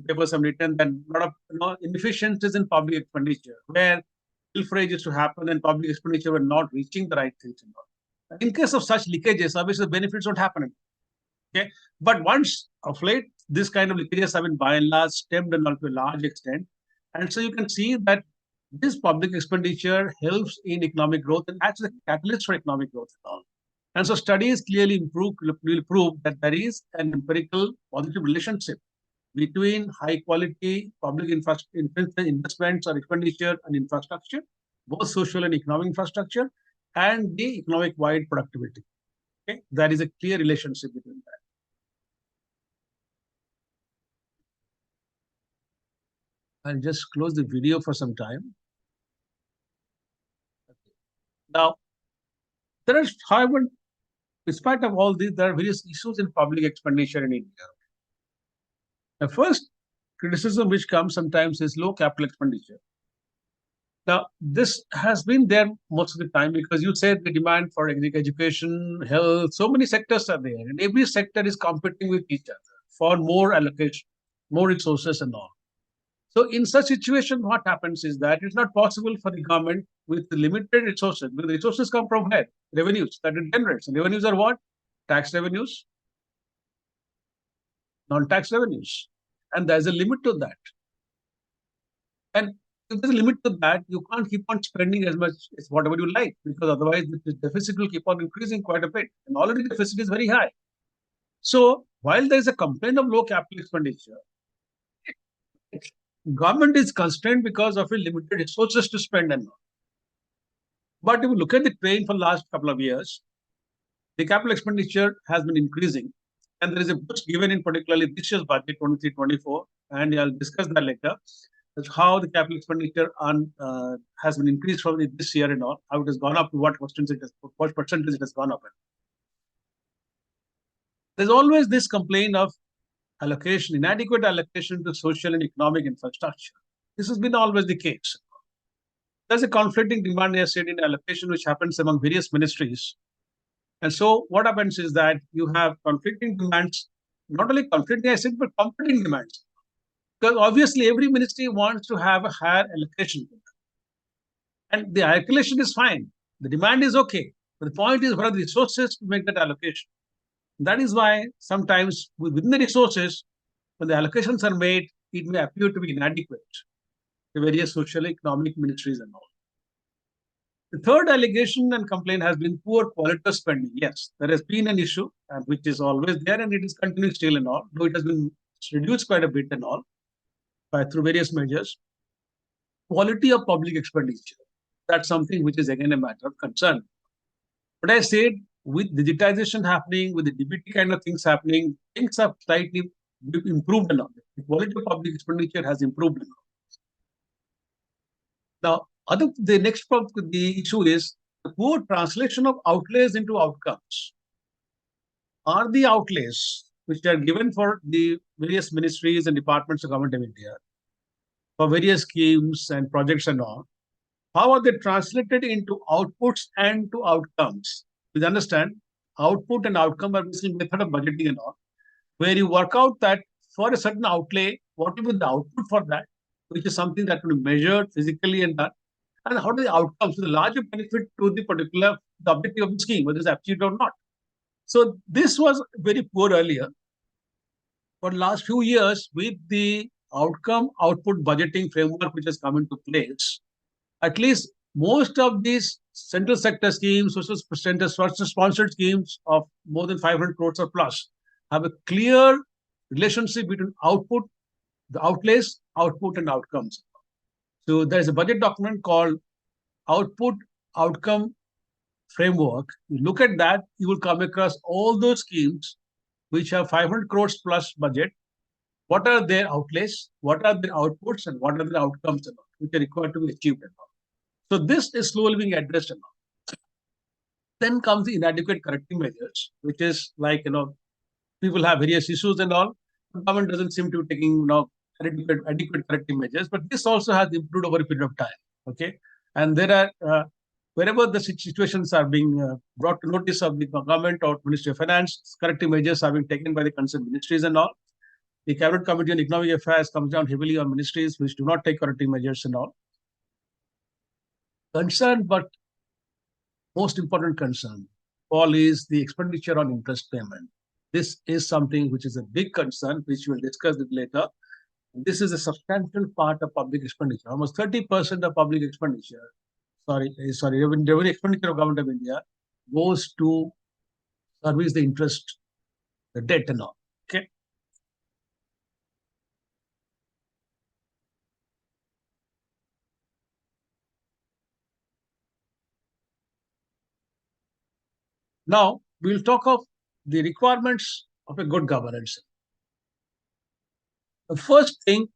papers have written that a lot of inefficiencies in public expenditure, where pilferage used to happen and public expenditure were not reaching the right things. In case of such leakages, obviously the benefits don't happen. Okay, but once of late, this kind of leakages have been by and large stemmed and to a large extent, and so you can see that this public expenditure helps in economic growth and acts as a catalyst for economic growth at all. And so studies clearly will prove that there is an empirical positive relationship between high quality public investments or expenditure and infrastructure, both social and economic infrastructure, and the economic wide productivity. Okay, there is a clear relationship between that. I'll just close the video for some time. Okay. Now, there is, however, in spite of all this, there are various issues in public expenditure in India. The first criticism which comes sometimes is low capital expenditure. Now, this has been there most of the time because you said the demand for education, health, so many sectors are there, and every sector is competing with each other for more allocation, more resources and all. So in such situation, what happens is that it's not possible for the government with the limited resources. Because the resources come from where? Revenues that it generates. And revenues are what? Tax revenues, non-tax revenues. And there's a limit to that. And if there's a limit to that, you can't keep on spending as much as whatever you like, because otherwise the deficit will keep on increasing quite a bit. And already the deficit is very high. So while there is a complaint of low capital expenditure, government is constrained because of a limited resources to spend and all. But if you look at the trend for the last couple of years, the capital expenditure has been increasing. and there is a boost given in particularly this year's budget 23-24, and I'll discuss that later. That's how the capital expenditure has been increased from this year and all, how it has gone up, to what percentage it has gone up. There's always this complaint of allocation, inadequate allocation to social and economic infrastructure. This has been always the case. There's a conflicting demand, as said, in allocation, which happens among various ministries. And so what happens is that you have conflicting demands, not only conflicting, I said, but competing demands. Because obviously every ministry wants to have a higher allocation. And the allocation is fine. The demand is okay. But the point is, what are the resources to make that allocation? That is why sometimes within the resources, when the allocations are made, it may appear to be inadequate to various social economic ministries and all. The third allegation and complaint has been poor quality of spending. Yes, there has been an issue, and which is always there, and it is continuing still and all, though it has been reduced quite a bit and all through various measures. Quality of public expenditure, that's something which is again a matter of concern. But I said, with digitization happening, with the DBT kind of things happening, things have slightly improved a lot. The quality of public expenditure has improved a lot. Now, the next the issue is the poor translation of outlays into outcomes. Are the outlays which are given for the various ministries and departments of government of India for various schemes and projects and all, how are they translated into outputs and to outcomes? Please understand, output and outcome are basically method of budgeting and all, where you work out that for a certain outlay, what will be the output for that, which is something that will be measured physically and done, and how do the outcomes, the larger benefit to the particular the objective of the scheme, whether it's achieved or not. So this was very poor earlier. For the last few years, with the outcome output budgeting framework which has come into place, at least most of these central sector schemes, social center sponsored schemes of more than 500 crores or plus, have a clear relationship between output, the outlays, output, and outcomes. So there is a budget document called Output Outcome Framework. You look at that, you will come across all those schemes which have 500 crores plus budget. What are their outlays? What are their outputs? And what are the outcomes which are required to be achieved? So this is slowly being addressed. Then comes the inadequate corrective measures, which is like, people have various issues and all. The government doesn't seem to be taking adequate corrective measures, but this also has improved over a period of time. Okay, and there are wherever the situations are being brought to notice of the government or Ministry of Finance, corrective measures are being taken by the concerned ministries and all. The Cabinet Committee on Economic Affairs comes down heavily on ministries which do not take corrective measures and all. Concern, but most important concern, all is the expenditure on interest payment. This is something which is a big concern, which we'll discuss it later. This is a substantial part of public expenditure. Almost 30% of public expenditure, revenue expenditure of Government of India goes to service the interest, the debt and all. Okay. Now, we'll talk of the requirements of a good governance. The first thing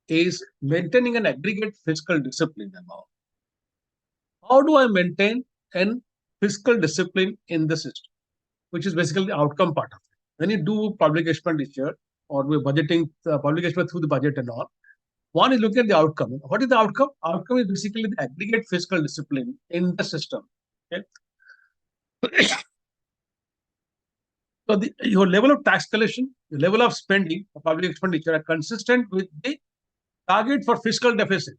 is maintaining an aggregate fiscal discipline. How do I maintain an fiscal discipline in the system, which is basically the outcome part of it? When you do public expenditure or we're budgeting public expenditure through the budget and all, one is looking at the outcome. What is the outcome? Outcome is basically the aggregate fiscal discipline in the system. Okay. So your level of tax collection, the level of spending, of public expenditure are consistent with the target for fiscal deficit,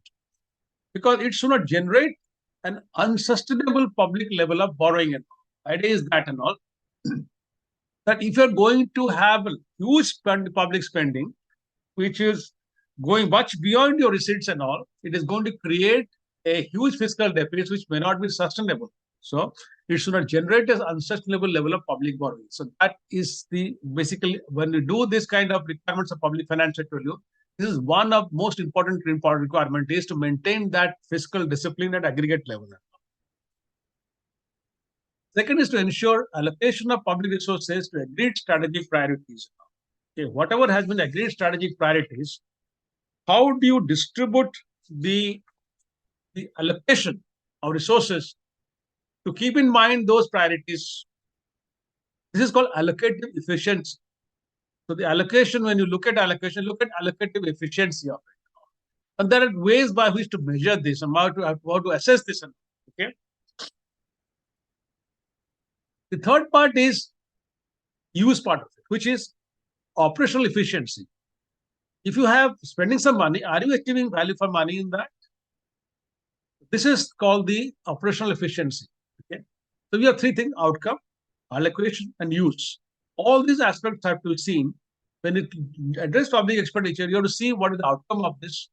because it should not generate an unsustainable public level of borrowing. And all. Idea is that and all. That if you're going to have a huge public spending, which is going much beyond your receipts and all, it is going to create a huge fiscal deficit which may not be sustainable. So it should not generate an unsustainable level of public borrowing. So that is basically when we do this kind of requirements of public finance, I tell you, this is one of most important requirement is to maintain that fiscal discipline at aggregate level. Second is to ensure allocation of public resources to agreed strategic priorities. Okay, whatever has been agreed strategic priorities, how do you distribute the, the allocation of resources to keep in mind those priorities? This is called allocative efficiency. So the allocation, when you look at allocation, look at allocative efficiency of it. And there are ways by which to measure this and how to assess this. Okay. The third part is use part of it, which is operational efficiency. If you have spending some money, are you achieving value for money in that? This is called the operational efficiency. Okay. So we have three things: outcome, allocation, and use. All these aspects have to be seen. When it address public expenditure, you have to see what is the outcome of this,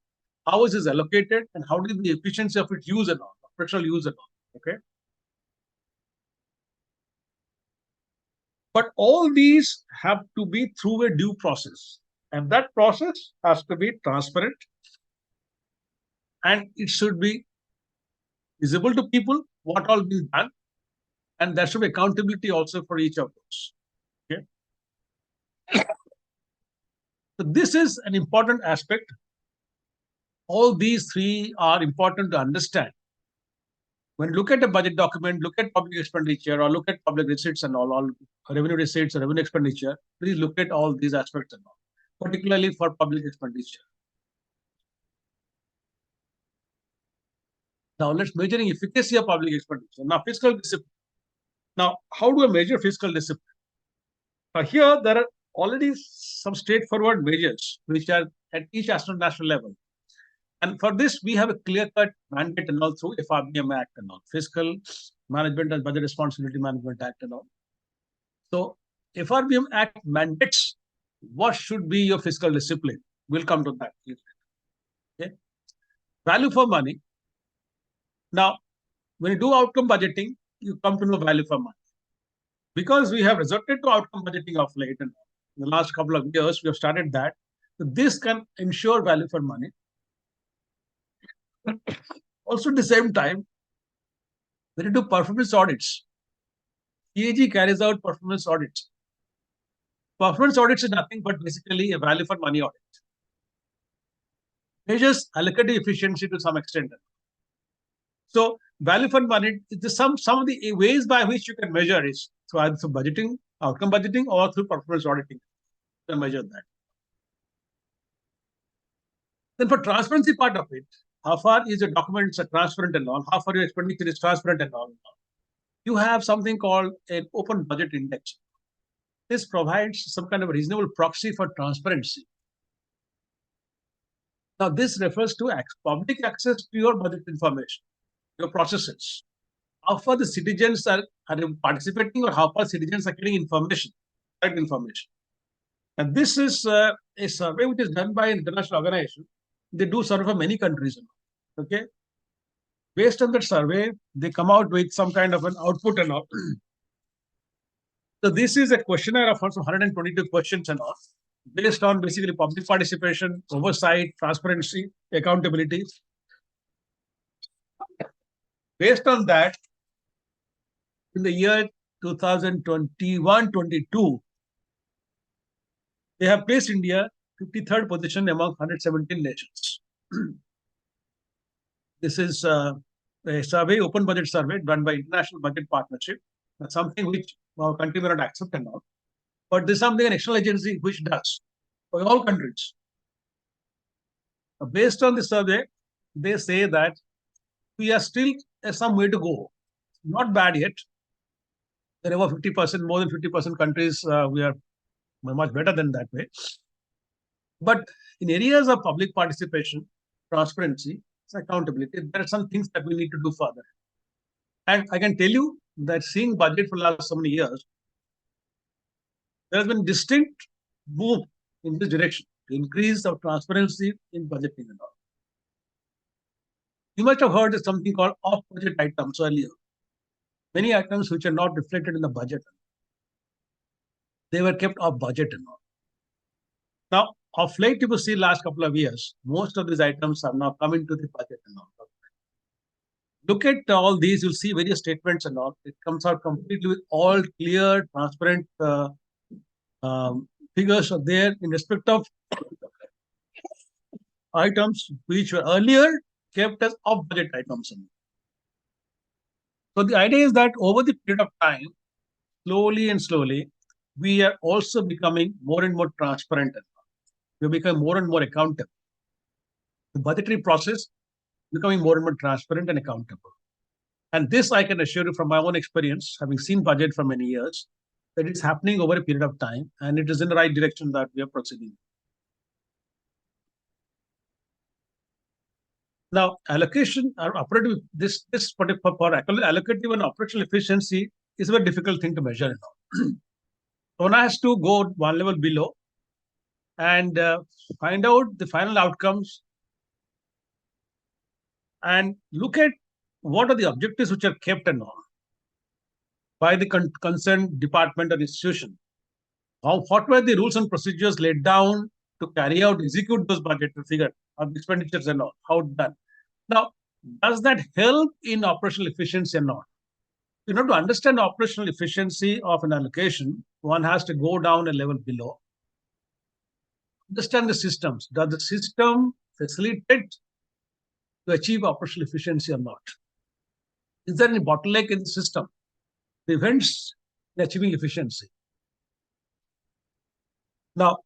how is this allocated, and how is the efficiency of its use and all, operational use and all. Okay. But all these have to be through a due process. And that process has to be transparent, and it should be visible to people what all being done. And there should be accountability also for each of those. Okay. So this is an important aspect. All these three are important to understand. When you look at a budget document, look at public expenditure, or look at public receipts and all revenue receipts, revenue expenditure, please look at all these aspects and all, particularly for public expenditure. Now let's measuring efficacy of public expenditure. Now fiscal discipline. Now, how do I measure fiscal discipline? Now here there are already some straightforward measures which are at each national level. And for this, we have a clear-cut mandate and all through FRBM Act and all, Fiscal Management and Budget Responsibility Management Act and all. So FRBM Act mandates what should be your fiscal discipline. We'll come to that. Okay. Value for money. Now, when you do outcome budgeting, you come to know value for money. Because we have resorted to outcome budgeting of late, and in the last couple of years, we have started that. So this can ensure value for money. Also, at the same time, when you do performance audits, CAG carries out performance audits. Performance audits is nothing but basically a value for money audit. Measures allocative efficiency to some extent. So value for money, some of the ways by which you can measure is so either through budgeting, outcome budgeting, or through performance auditing. You can measure that. Then for transparency part of it, how far is your documents are transparent and all, how far your expenditure is transparent and all. You have something called an open budget index. This provides some kind of a reasonable proxy for transparency. Now, this refers to public access to your budget information, your processes. How far the citizens are participating, or how far citizens are getting information, correct information. And this is a survey which is done by an international organization. They do survey for many countries. Okay. Based on that survey, they come out with some kind of an output and all. So this is a questionnaire of 122 questions and all, based on basically public participation, oversight, transparency, accountability. Based on that, in the year 2021-22, they have placed India 53rd position among 117 nations. This is a survey, open budget survey done by International Budget Partnership. That's something which our country may not accept and all. But there's something an external agency which does for all countries. Based on the survey, they say that we are still some way to go. Not bad yet. There are over 50%, more than 50% countries, we are much better than that way. But in areas of public participation, transparency, accountability, there are some things that we need to do further. And I can tell you that seeing budget for the last so many years, there has been distinct move in this direction to increase the transparency in budgeting and all. You must have heard of something called off-budget items earlier. Many items which are not reflected in the budget, they were kept off budget and all. Now, of late, you will see last couple of years, most of these items have now come into the budget and all. look at all these, you'll see various statements and all. It comes out completely with all clear, transparent figures are there in respect of items which were earlier kept as off-budget items. So the idea is that over the period of time, slowly and slowly, we are also becoming more and more transparent. We become more and more accountable. The budgetary process becoming more and more transparent and accountable. And this I can assure you from my own experience, having seen budget for many years, that it's happening over a period of time and it is in the right direction that we are proceeding. Now, allocation or operative, this particular for allocative and operational efficiency is a very difficult thing to measure now. One has to go one level below and find out the final outcomes and look at what are the objectives which are kept and all by the concerned department or institution. What were the rules and procedures laid down to carry out, execute those budgetary figures of expenditures and all? How done? Now, does that help in operational efficiency or not? You know, to understand operational efficiency of an allocation, one has to go down a level below. Understand the systems. Does the system facilitate to achieve operational efficiency or not? Is there any bottleneck in the system? Prevents achieving efficiency. Now,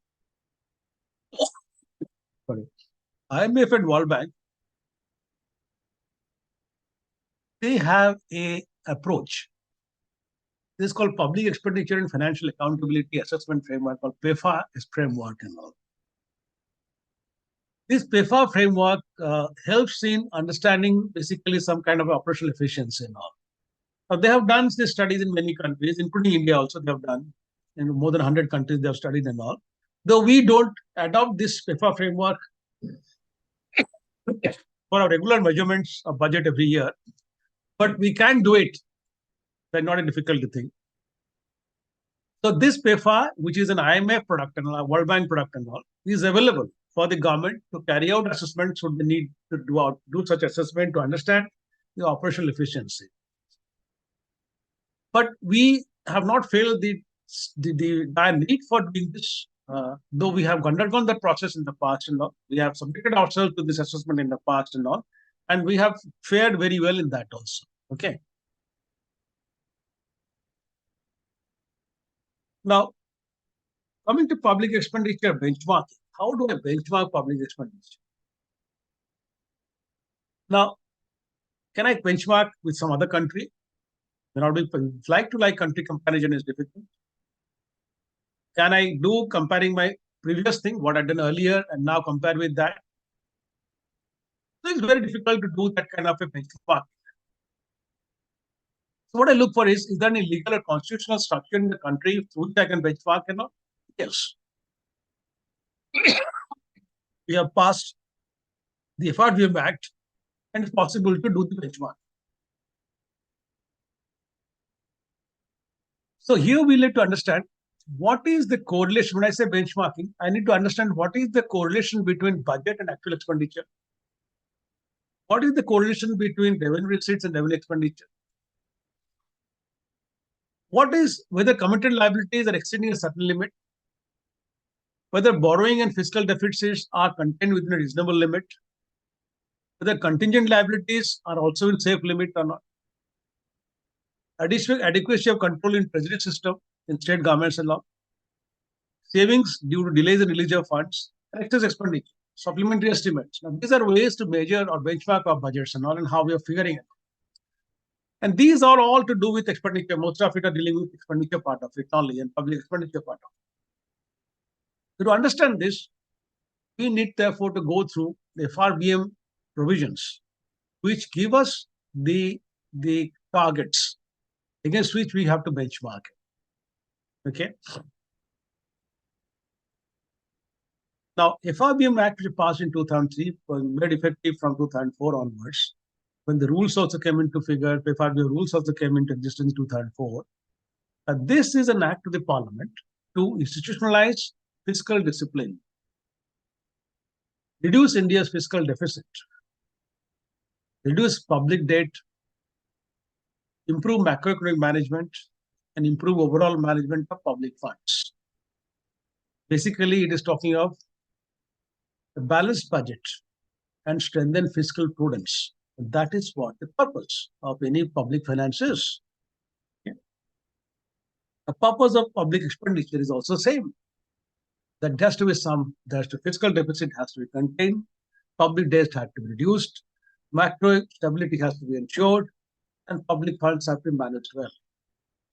sorry, IMF and World Bank, they have a approach. This is called Public Expenditure and Financial Accountability Assessment Framework, called PEFA framework and all. This PEFA framework helps in understanding basically some kind of operational efficiency and all. Now, they have done these studies in many countries, including India also they have done. In more than 100 countries they have studied and all. Though we don't adopt this PEFA framework for our regular measurements of budget every year, but we can do it. That's not a difficult thing. So this PEFA, which is an IMF product and a World Bank product and all, is available for the government to carry out assessments should they need to do such assessment to understand the operational efficiency. But we have not failed the need for doing this, though we have undergone that process in the past and all. We have submitted ourselves to this assessment in the past and all, and we have fared very well in that also. Okay. Now, coming to public expenditure benchmarking, how do I benchmark public expenditure? Now, can I benchmark with some other country? Like-to-like country comparison is difficult. Can I do comparing my previous thing, what I've done earlier, and now compare with that? So it's very difficult to do that kind of a benchmark. So what I look for is there any legal or constitutional structure in the country through which I can benchmark or not? Yes. We have passed the FRBM Act and it's possible to do the benchmark. So here we need to understand what is the correlation. When I say benchmarking, I need to understand what is the correlation between budget and actual expenditure. What is the correlation between revenue receipts and revenue expenditure? What is whether committed liabilities are exceeding a certain limit? Whether borrowing and fiscal deficits are contained within a reasonable limit? Whether contingent liabilities are also in safe limit or not? Additional adequacy of control in treasury system in state governments and all. Savings due to delays in release of funds, and excess expenditure, supplementary estimates. Now, these are ways to measure or benchmark our budgets and all, and how we are figuring it. And these are all to do with expenditure. Most of it are dealing with expenditure part of it only, and public expenditure part of it. So to understand this, we need therefore to go through the FRBM provisions, which give us the targets against which we have to benchmark. Okay. Now, FRBM Act, which passed in 2003, was made effective from 2004 onwards. When the rules also came into figure, FRBM rules also came into existence in 2004. This is an act of the Parliament to institutionalize fiscal discipline, reduce India's fiscal deficit, reduce public debt, improve macroeconomic management, and improve overall management of public funds. Basically, it is talking of a balanced budget and strengthen fiscal prudence. That is what the purpose of any public finance is. Okay? The purpose of public expenditure is also same. That has to be the fiscal deficit has to be contained, public debt has to be reduced, macro stability has to be ensured, and public funds have to be managed well.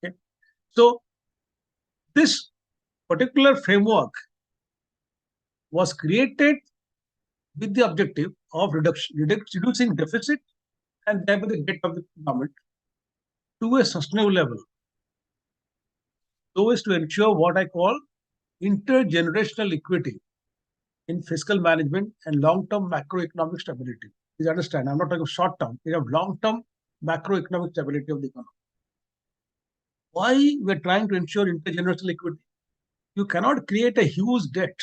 Okay? So this particular framework was created with the objective of reducing deficit and thereby the debt of the government to a sustainable level, so as to ensure what I call intergenerational equity in fiscal management and long-term macroeconomic stability. Please understand, I'm not talking short-term, we have long-term macroeconomic stability of the economy. Why we're trying to ensure intergenerational equity? You cannot create a huge debt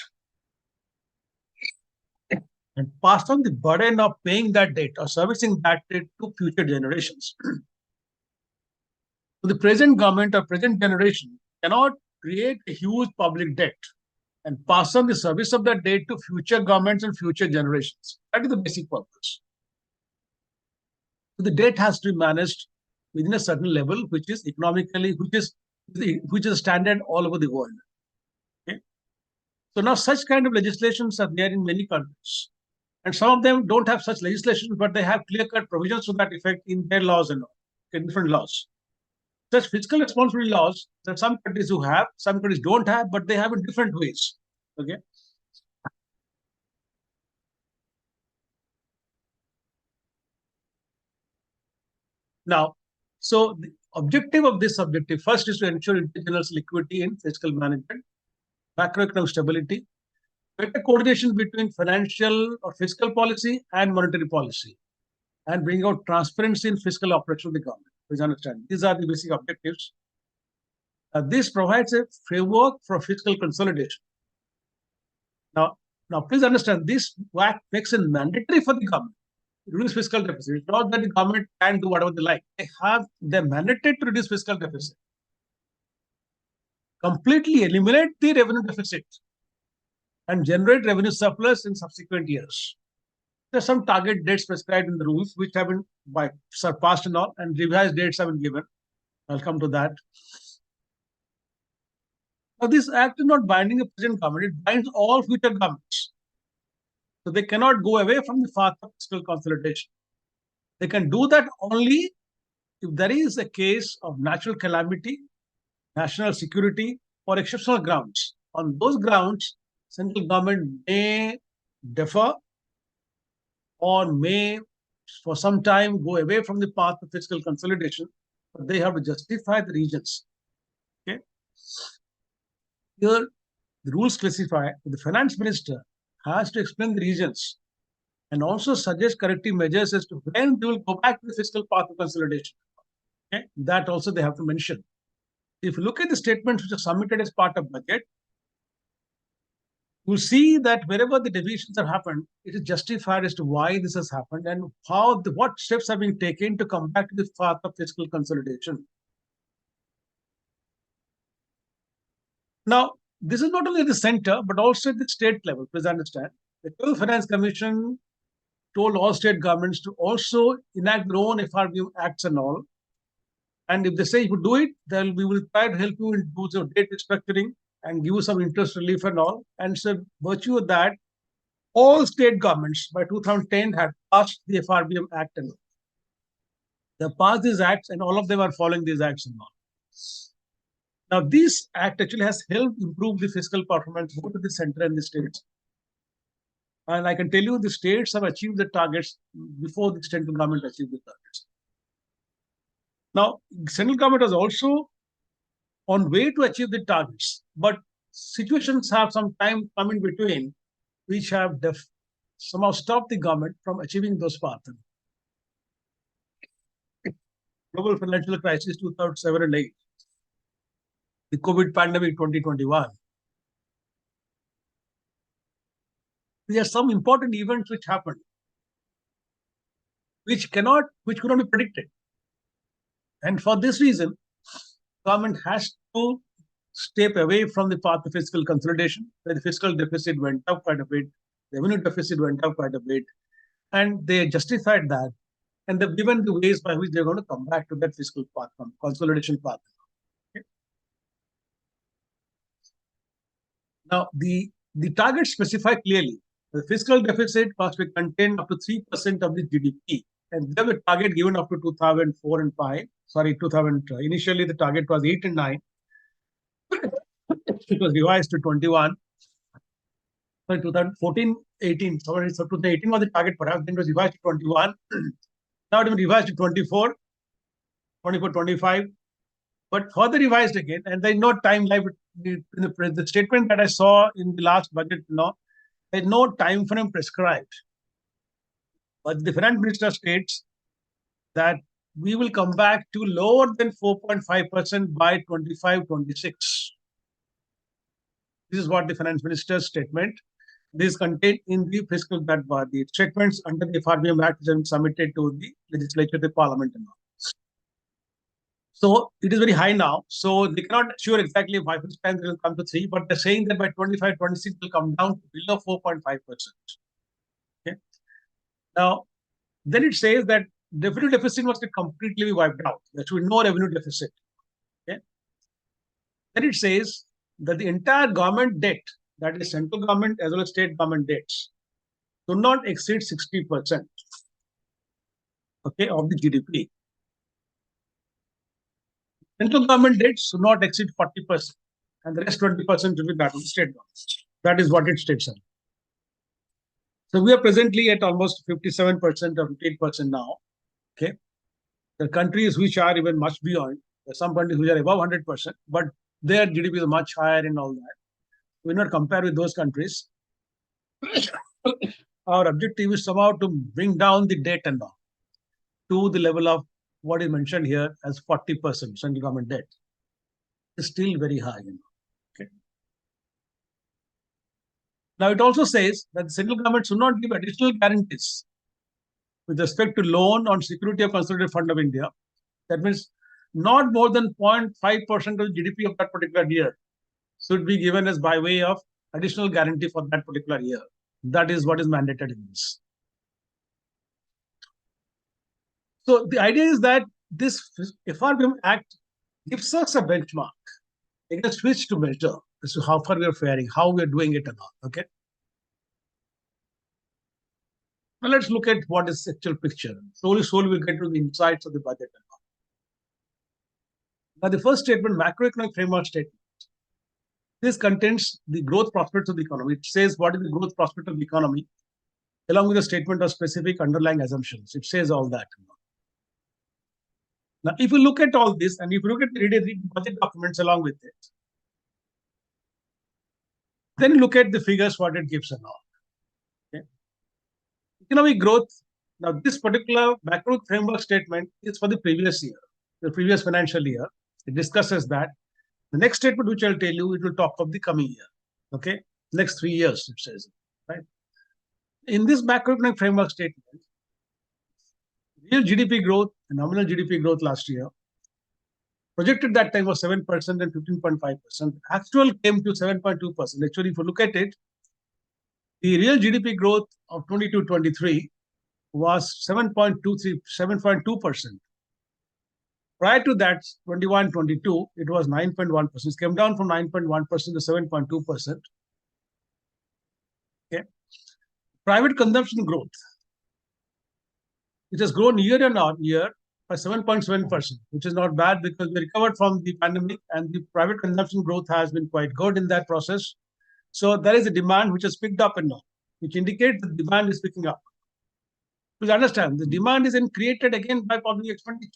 and pass on the burden of paying that debt or servicing that debt to future generations. So the present government or present generation cannot create a huge public debt and pass on the service of that debt to future governments and future generations. That is the basic purpose. So the debt has to be managed within a certain level, which is economically, which is standard all over the world. Okay? So now such kind of legislations are there in many countries. And some of them don't have such legislation, but they have clear-cut provisions to that effect in their laws and all, in different laws. Such fiscal responsibility laws, there are some countries who have, some countries don't have, but they have in different ways. Okay. Now, so the objective of this objective first is to ensure intergenerational liquidity in fiscal management, macroeconomic stability, better coordination between financial or fiscal policy and monetary policy, and bring out transparency in fiscal operation of the government. Please understand, these are the basic objectives. This provides a framework for fiscal consolidation. Now, please understand, this act makes it mandatory for the government to reduce fiscal deficit. It's not that the government can do whatever they like. They're mandated to reduce fiscal deficit, completely eliminate the revenue deficit, and generate revenue surplus in subsequent years. There's some target dates prescribed in the rules, which have been surpassed and all, and revised dates have been given. I'll come to that. Now, this act is not binding the present government, it binds all future governments. So they cannot go away from the path of fiscal consolidation. They can do that only if there is a case of natural calamity, national security, or exceptional grounds. On those grounds, central government may defer or may, for some time, go away from the path of fiscal consolidation, but they have to justify the reasons. Okay. Here, the rules specify that the finance minister has to explain the reasons and also suggest corrective measures as to when they will go back to the fiscal path of consolidation. Okay. That also they have to mention. If you look at the statements which are submitted as part of budget, you'll see that wherever the deviations have happened, it is justified as to why this has happened and what steps are being taken to come back to the path of fiscal consolidation. Now, this is not only at the center, but also at the state level. Please understand. The Federal Finance Commission told all state governments to also enact their own FRBM acts and all. And if they say you do it, then we will try to help you in do some debt restructuring and give you some interest relief and all. And so, virtue of that, all state governments by 2010 had passed the FRBM Act and all. They passed these acts, and all of them are following these acts and all. Now, this act actually has helped improve the fiscal performance both at the center and the states. And I can tell you the states have achieved the targets before the central government achieved the targets. Now, central government is also on way to achieve the targets, but situations have some time come in between, which have somehow stopped the government from achieving those paths. Global financial crisis 2007 and 8, the COVID pandemic 2021. There are some important events which happened, which could not be predicted. And for this reason, government has to step away from the path of fiscal consolidation, where the fiscal deficit went up quite a bit, revenue deficit went up quite a bit, and they justified that, and they've given the ways by which they're going to come back to that fiscal path, consolidation path. Okay. Now, the targets specify clearly the fiscal deficit must be contained up to 3% of the GDP. And they have a target given up to 2004 and 5. Sorry, 2000. Initially, the target was 8 and 9. It was revised to 21. Sorry, 2014, 18. Sorry, so 2018 was the target, perhaps. Then it was revised to 21. Now it was revised to 24, 24, 25. But further revised again, and there's no timeline. The statement that I saw in the last budget law, there's no time frame prescribed. But the finance minister states that we will come back to lower than 4.5% by 25-26. This is what the finance minister's statement. This is contained in the fiscal that the statements under the FRBM Act is submitted to the legislature, the parliament, and all. So it is very high now. So they cannot assure exactly by which time it will come to 3, but they're saying that by 25-26 it will come down to below 4.5%. Okay. Now, then it says that revenue deficit must be completely wiped out. There should be no revenue deficit. Okay. Then it says that the entire government debt, that is central government as well as state government debts, do not exceed 60%, okay, of the GDP. Central government debts should not exceed 40%, and the rest 20% will be that of the state government. That is what it states. So we are presently at almost 57% or 58% now. Okay. There are countries which are even much beyond. There are some countries which are above 100%, but their GDP is much higher and all that. We will not compare with those countries. Our objective is somehow to bring down the debt and all to the level of what is mentioned here as 40% central government debt. It's still very high. Okay. Now, it also says that the central government should not give additional guarantees with respect to loan on security of Consolidated Fund of India. That means not more than 0.5% of GDP of that particular year should be given as by way of additional guarantee for that particular year. That is what is mandated in this. So the idea is that this FRBM Act gives us a benchmark against which to measure as to how far we are faring, how we are doing it and all. Okay. Now let's look at what is the actual picture. Slowly we get to the insights of the budget and all. Now the first statement, macroeconomic framework statement. This contains the growth prospects of the economy. It says what is the growth prospect of the economy, along with a statement of specific underlying assumptions. It says all that. Now, if you look at all this, and if you look at the budget documents along with it, then look at the figures, what it gives and all. Okay. Economic growth. Now, this particular macro framework statement is for the previous year, the previous financial year. It discusses that. The next statement, which I'll tell you, it will talk of the coming year. Okay, next 3 years, it says, right? In this macroeconomic framework statement, real GDP growth and nominal GDP growth last year, projected that time was 7% and 15.5%. Actual came to 7.2%. Actually, if you look at it, the real GDP growth of 22-23 was 7.23, 7.2%. Prior to that, 21-22, it was 9.1%. It came down from 9.1% to 7.2%. Okay. Private consumption growth, which has grown year on year by 7.7%, which is not bad because we recovered from the pandemic and the private consumption growth has been quite good in that process. So there is a demand which has picked up and now, which indicates the demand is picking up. Please understand, the demand is then created again by public expenditure.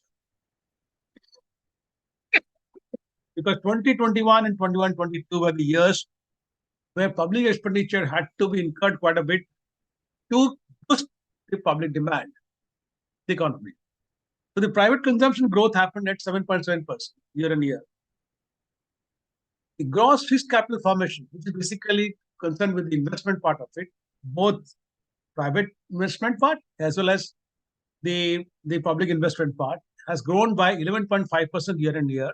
Because 2021 and 21-22 were the years where public expenditure had to be incurred quite a bit to boost the public demand, the economy. So the private consumption growth happened at 7.7% year on year. The gross fixed capital formation, which is basically concerned with the investment part of it, both private investment part as well as the public investment part, has grown by 11.5% year on year,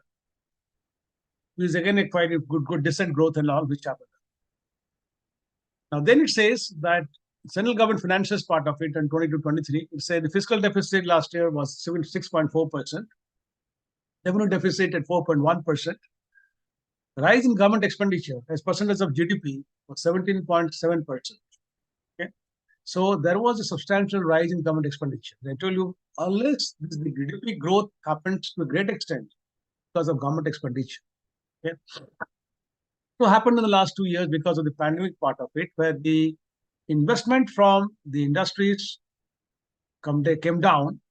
which is again a quite a good decent growth and all which happened. Now then it says that central government finances part of it in 22-23. It said the fiscal deficit last year was 6.4%, revenue deficit at 4.1%. Rise in government expenditure as percentage of GDP was 17.7%. Okay, so there was a substantial rise in government expenditure. I told you, unless the GDP growth happens to a great extent because of government expenditure. Okay, what happened in the last 2 years because of the pandemic part of it, where the investment from the industries came down.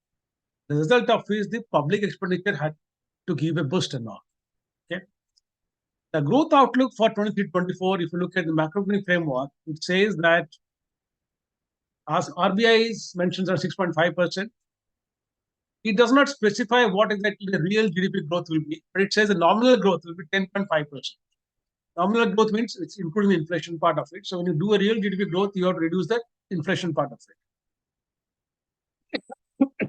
The result of which the public expenditure had to give a boost and all. Okay. The growth outlook for 23-24, if you look at the macroeconomic framework, it says that as RBI's mentions are 6.5%. It does not specify what exactly the real GDP growth will be, but it says the nominal growth will be 10.5%. Nominal growth means it's including the inflation part of it. So when you do a real GDP growth, you have to reduce the inflation part of it.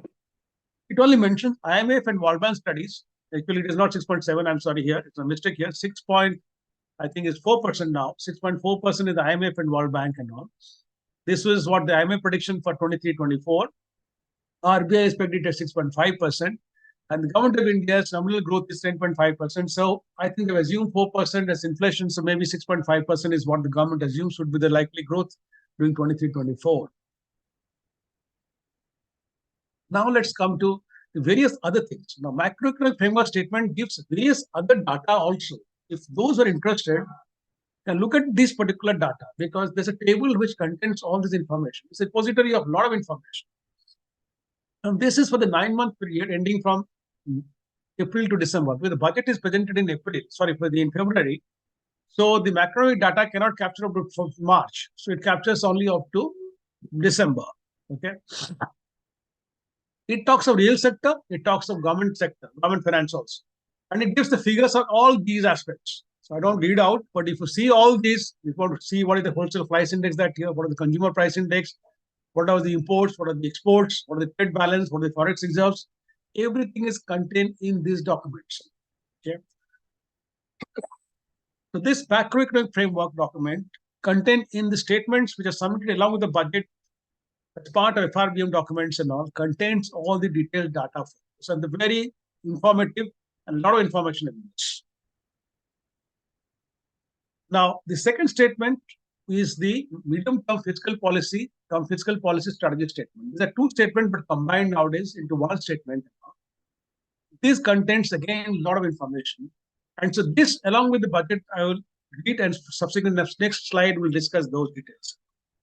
It only mentions IMF and World Bank studies. Actually, it is not 6.7. I'm sorry here. It's a mistake here. I think it's 4% now. 6.4% is the IMF and World Bank and all. This was what the IMF prediction for 23-24. RBI is pegged at 6.5%. And the government of India's nominal growth is 10.5%. So I think they've assumed 4% as inflation. So maybe 6.5% is what the government assumes would be the likely growth during 23-24. Now let's come to the various other things. Now, macroeconomic framework statement gives various other data also. If those are interested, can look at this particular data because there's a table which contains all this information. It's a repository of a lot of information. And this is for the 9-month period ending from April to December, where the budget is presented in in February. So the macroeconomic data cannot capture up to March. So it captures only up to December. Okay. It talks of real sector, it talks of government sector, government finance also. And it gives the figures on all these aspects. So I don't read out, but if you see all these, you want to see what is the wholesale price index that here, what are the consumer price index, what are the imports, what are the exports, what are the trade balance, what are the forex reserves, everything is contained in these documents. Okay. So this macroeconomic framework document contained in the statements which are submitted along with the budget as part of FRBM documents and all, contains all the detailed data. So the very informative and a lot of information in this. Now, the second statement is the medium-term fiscal policy strategy statement. These are two statements but combined nowadays into one statement. This contains again a lot of information. And so this, along with the budget, I will read and subsequent next slide will discuss those details.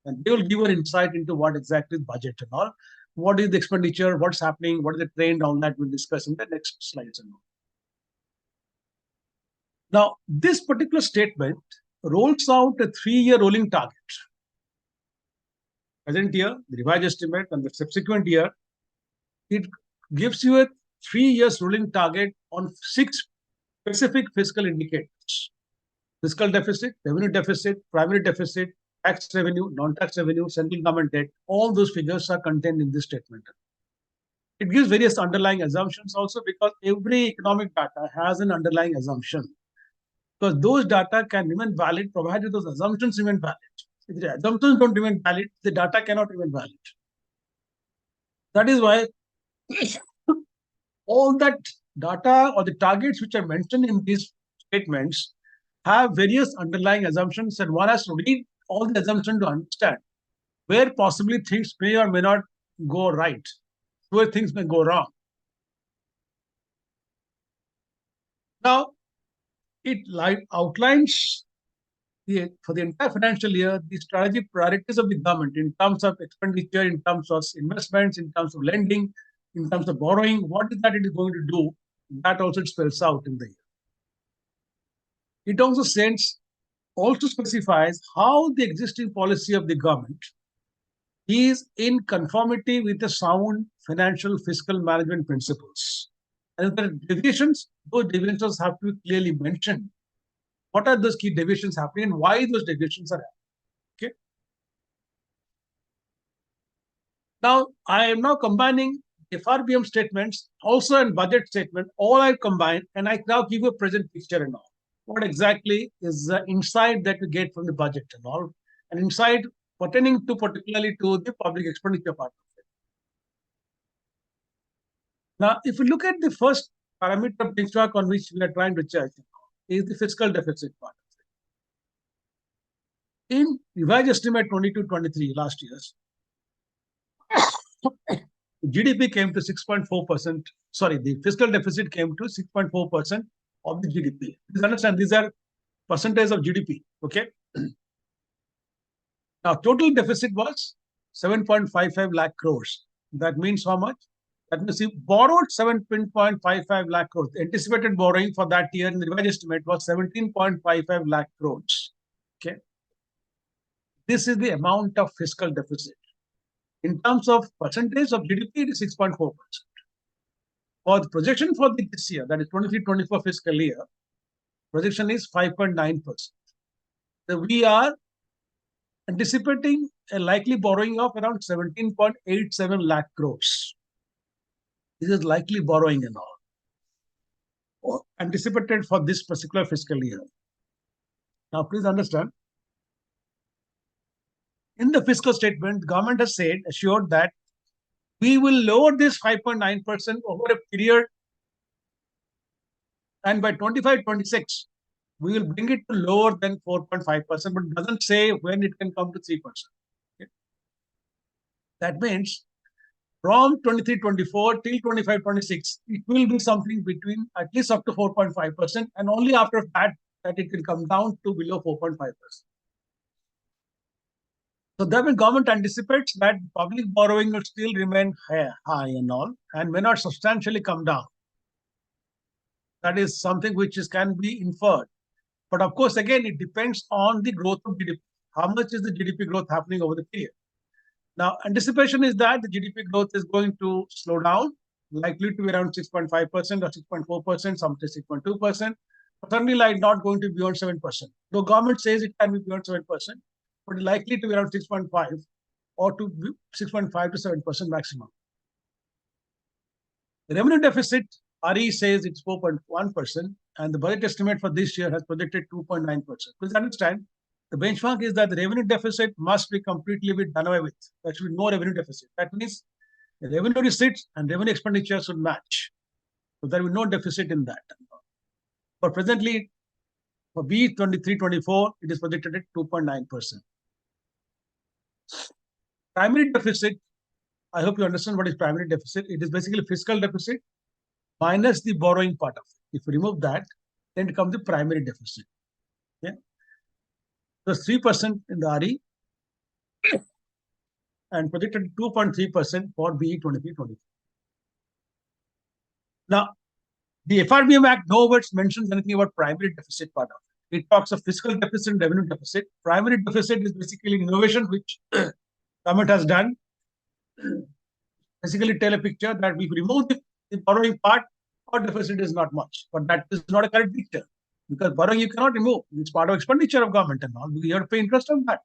And they will give an insight into what exactly is budget and all. What is the expenditure, what's happening, what is the trend, all that we'll discuss in the next slides and all. Now, this particular statement rolls out a 3-year rolling target. Present year, the revised estimate, and the subsequent year, it gives you a 3 years rolling target on 6 specific fiscal indicators. Fiscal deficit, revenue deficit, primary deficit, tax revenue, non-tax revenue, central government debt, all those figures are contained in this statement. It gives various underlying assumptions also because every economic data has an underlying assumption. Because those data can remain valid provided those assumptions remain valid. If the assumptions don't remain valid, the data cannot remain valid. That is why all that data or the targets which are mentioned in these statements have various underlying assumptions, and one has to read all the assumptions to understand where possibly things may or may not go right, where things may go wrong. Now, it outlines for the entire financial year the strategic priorities of the government in terms of expenditure, in terms of investments, in terms of lending, in terms of borrowing. What is that it is going to do? That also spells out in the year. It also specifies how the existing policy of the government is in conformity with the sound financial fiscal management principles. And if there are deviations, those deviations have to be clearly mentioned. What are those key deviations happening and why those deviations are happening? Okay. Now, I am now combining FRBM statements, also in budget statement, all I combine, and I now give you a present picture and all. What exactly is the insight that we get from the budget and all, an insight pertaining to particularly to the public expenditure part of it. Now, if we look at the first parameter benchmark on which we are trying to judge, is the fiscal deficit part. In revised estimate 22-23 last year's, GDP came to 6.4%. Sorry, the fiscal deficit came to 6.4% of the GDP. Please understand, these are percentage of GDP. Okay. Now, total deficit was 7.55 lakh crores. That means how much? That means we borrowed 17.55 lakh crores. The anticipated borrowing for that year in the revised estimate was 17.55 lakh crores. Okay. This is the amount of fiscal deficit. In terms of percentage of GDP, it is 6.4%. For the projection for this year, that is 23-24 fiscal year, projection is 5.9%. So we are anticipating a likely borrowing of around 17.87 lakh crores. This is likely borrowing and all, anticipated for this particular fiscal year. Now, please understand, in the fiscal statement, the government has said, assured that we will lower this 5.9% over a period, and by 25-26, we will bring it to lower than 4.5%, but it doesn't say when it can come to 3%. Okay. That means from 23-24 till 25-26, it will be something between at least up to 4.5%, and only after that it will come down to below 4.5%. So the government anticipates that public borrowing will still remain high and all, and may not substantially come down. That is something which can be inferred. But of course, again, it depends on the growth of GDP. How much is the GDP growth happening over the period? Now, anticipation is that the GDP growth is going to slow down, likely to be around 6.5% or 6.4%, some say 6.2%, but certainly like not going to be beyond 7%. Though government says it can be beyond 7%, but likely to be around 6.5 or to 6.5 to 7% maximum. The revenue deficit, RE says it's 4.1%, and the budget estimate for this year has projected 2.9%. Please understand, the benchmark is that the revenue deficit must be completely done away with. There should be no revenue deficit. That means the revenue receipts and revenue expenditure should match. So there will be no deficit in that. But presently, for B 23-24, it is projected at 2.9%. Primary deficit, I hope you understand what is primary deficit. It is basically fiscal deficit minus the borrowing part of it. If you remove that, then it comes the primary deficit. Okay. So 3% in the RE and projected 2.3% for BE 23-24. Now, the FRBM Act nowhere mentions anything about primary deficit part of it. It talks of fiscal deficit and revenue deficit. Primary deficit is basically innovation which government has done. Basically tell a picture that we remove the borrowing part, our deficit is not much. But that is not a correct picture, because borrowing you cannot remove. It's part of expenditure of government and all. You have to pay interest on that.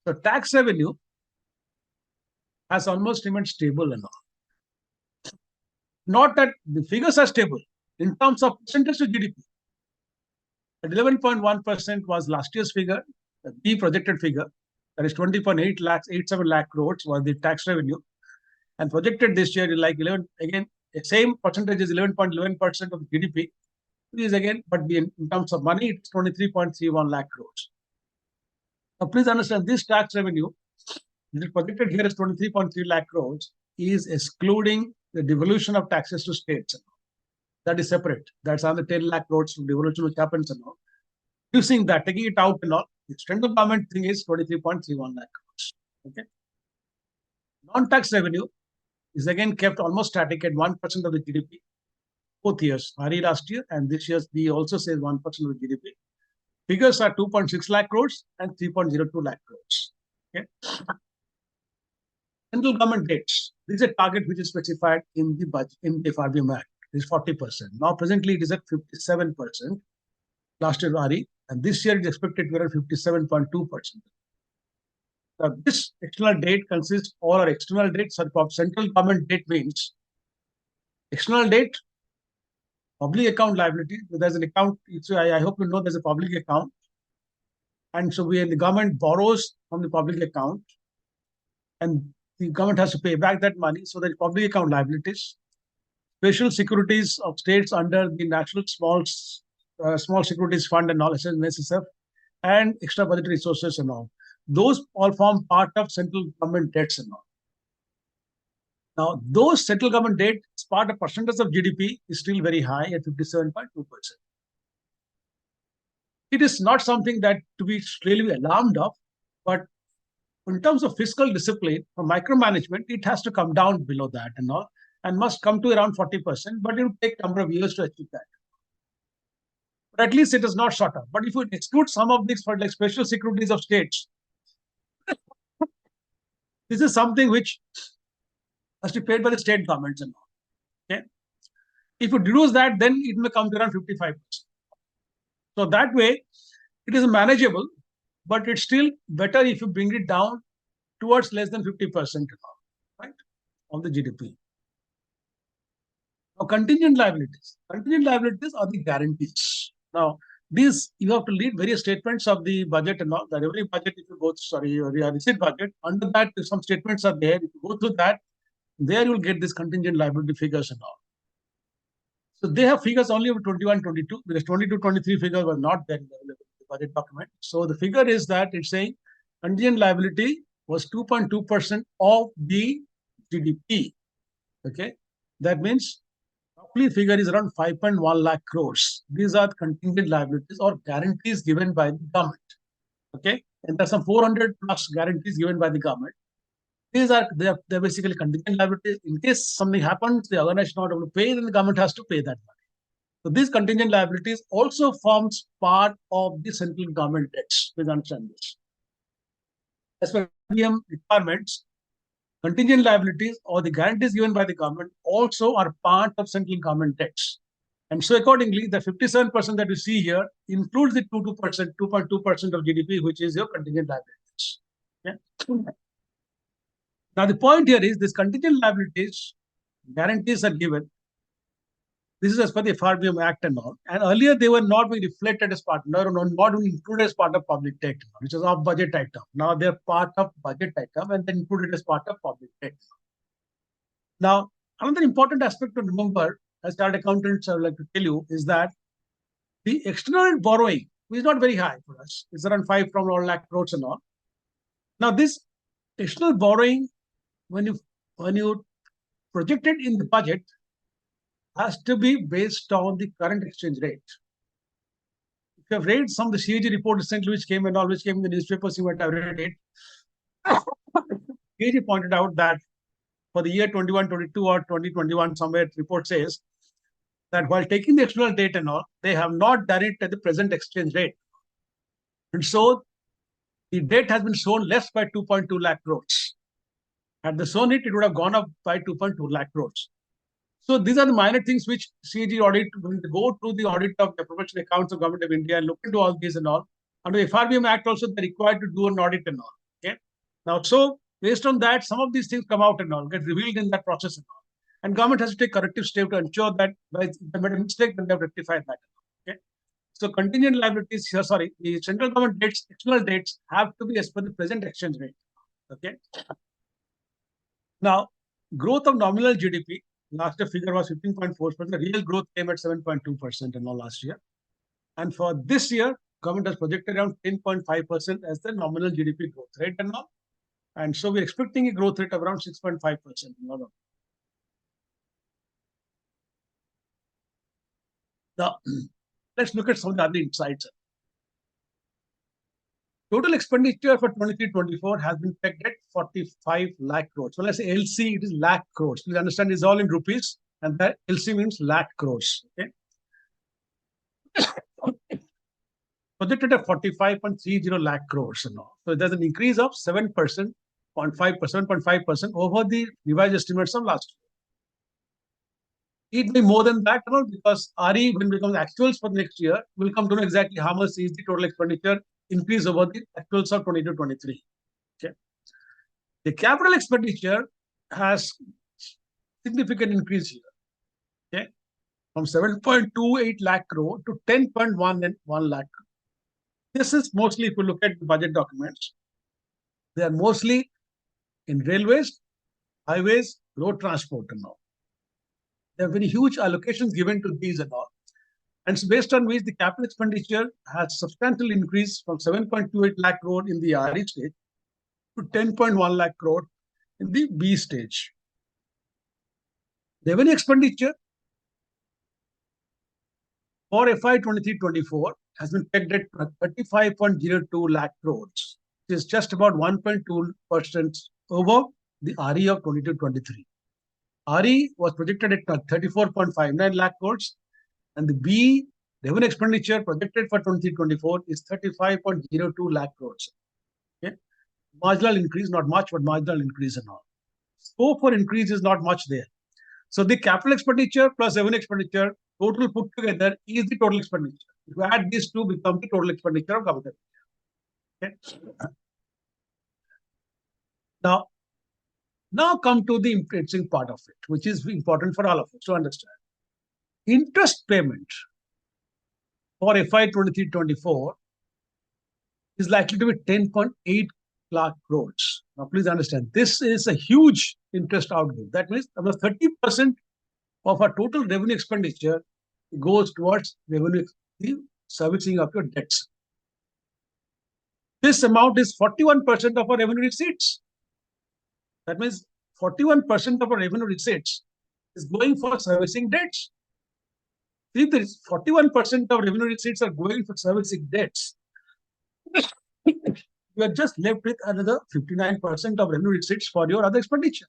So tax revenue has almost remained stable and all. Not that the figures are stable in terms of percentage to GDP. At 11.1% was last year's figure, the projected figure, that is 20.87 lakh crores was the tax revenue, and projected this year is like 11, again, the same percentage is 11.11% of GDP. This is again, but in terms of money, it's 23.31 lakh crores. Now, please understand, this tax revenue, which is projected here as 23.3 lakh crores, is excluding the devolution of taxes to states. That is separate. That's another 10 lakh crores from devolution which happens and all. Using that, taking it out and all, the central government thing is 23.31 lakh crores. Okay. Non-tax revenue is again kept almost static at 1% of the GDP. Both years, RE last year and this year's B also says 1% of the GDP. Figures are 2.6 lakh crores and 3.02 lakh crores. Okay. Central government debts. This is a target which is specified in the budget, in the FRBM Act. It is 40%. Now, presently, it is at 57%. Last year, RE, and this year it is expected to be at 57.2%. This external debt consists all our external debt. Central government debt means external debt, public account liability. There's an account. So I hope you know there's a public account, and so the government borrows from the public account, and the government has to pay back that money. So there's public account liabilities, special securities of states under the National Small Securities Fund and all, NSSF, and extra budgetary resources and all. Those all form part of central government debts and all. Now, those central government debt as part of percentage of GDP is still very high at 57.2%. It is not something that to be really alarmed of, but in terms of fiscal discipline or micromanagement, it has to come down below that and all, and must come to around 40%, but it will take a number of years to achieve that. But at least it is not short up. But if we exclude some of these for like special securities of states, this is something which has to be paid by the state governments and all. Okay. If you reduce that, then it may come to around 55%. So that way, it is manageable, but it's still better if you bring it down towards less than 50%, right, of the GDP. Now, contingent liabilities. Contingent liabilities are the guarantees. Now, these you have to read various statements of the budget and all. The revenue budget, if you go, your receipt budget, under that some statements are there. If you go through that, there you will get this contingent liability figures and all. So they have figures only of 21, 22, because 22, 23 figures were not there in the budget document. So the figure is that it's saying contingent liability was 2.2% of the GDP. Okay, that means roughly figure is around 5.1 lakh crores. These are contingent liabilities or guarantees given by the government. Okay, and there's some 400 plus guarantees given by the government. These are they're basically contingent liabilities. In case something happens, the organization not able to pay, then the government has to pay that money. So these contingent liabilities also forms part of the central government debts. Please understand this. As per IBM requirements, contingent liabilities or the guarantees given by the government also are part of central government debts. And so accordingly, the 57% that you see here includes the 2.2% of GDP, which is your contingent liabilities. Yeah. Now, the point here is this contingent liabilities, guarantees are given. This is as per the FRBM Act and all. And earlier, they were not being reflected as part, not being included as part of public debt, which is off budget item. Now, they're part of budget item and then included as part of public debt. Now, another important aspect to remember, as chartered accountants, I would like to tell you, is that the external borrowing is not very high for us. It's around 5 from all lakh crores and all. Now, this external borrowing, when you project it in the budget, has to be based on the current exchange rate. If you have read some of the CAG report recently, which came in the newspapers, you might have read it. CAG pointed out that for the year 21-22 or 2021, somewhere report says that while taking the external debt and all, they have not done it at the present exchange rate. And so the debt has been shown less by 2.2 lakh crores. Had they shown it, it would have gone up by 2.2 lakh crores. So these are the minor things which CAG audit, when they go through the audit of the professional accounts of Government of India and look into all these and all. Under the FRBM Act also, they're required to do an audit and all. Okay. Now, so based on that, some of these things come out and all, get revealed in that process and all. And government has to take corrective step to ensure that if they made a mistake, then they have rectified that. Okay. So contingent liabilities, the central government debts, external debts have to be as per the present exchange rate. Okay. Now, growth of nominal GDP, last year figure was 15.4%. The real growth came at 7.2% in all last year. And for this year, government has projected around 10.5% as the nominal GDP growth rate and all. And so we're expecting a growth rate of around 6.5%. Now, let's look at some of the other insights. Total expenditure for 23-24 has been pegged at 45 lakh crores. When I say LC, it is lakh crores. Please understand, it's all in rupees, and that LC means lakh crores. Okay. Projected at 45.30 lakh crores. So there's an increase of 7.5% over the revised estimates of last year. It may be more than that, because RE, when it becomes actuals for the next year, will come to know exactly how much is the total expenditure increase over the actuals of 22-23. Okay. The capital expenditure has significant increase here. Okay, from 7.28 lakh crore to 10.11 lakh crore. This is mostly, if you look at the budget documents, they are mostly in railways, highways, road transport and all. There are very huge allocations given to these and all. And so based on which the capital expenditure has substantial increase from 7.28 lakh crore in the RE stage to 10.1 lakh crore in the B stage. Revenue expenditure for FY 23-24 has been pegged at 35.02 lakh crores, which is just about 1.2% over the RE of 22-23. RE was projected at 34.59 lakh crores, and the B revenue expenditure projected for 23-24 is 35.02 lakh crores. Okay, marginal increase, not much, but marginal increase and all. Scope for increase is not much there. So the capital expenditure plus revenue expenditure total put together is the total expenditure. If you add these two, become the total expenditure of government. Okay. Now come to the interesting part of it, which is important for all of us to understand. Interest payment for FY 23-24 is likely to be 10.8 lakh crores. Now, please understand, this is a huge interest outgo. That means almost 30% of our total revenue expenditure goes towards revenue, the servicing of your debts. This amount is 41% of our revenue receipts. That means 41% of our revenue receipts is going for servicing debts. If there is 41% of revenue receipts are going for servicing debts, you are just left with another 59% of revenue receipts for your other expenditure.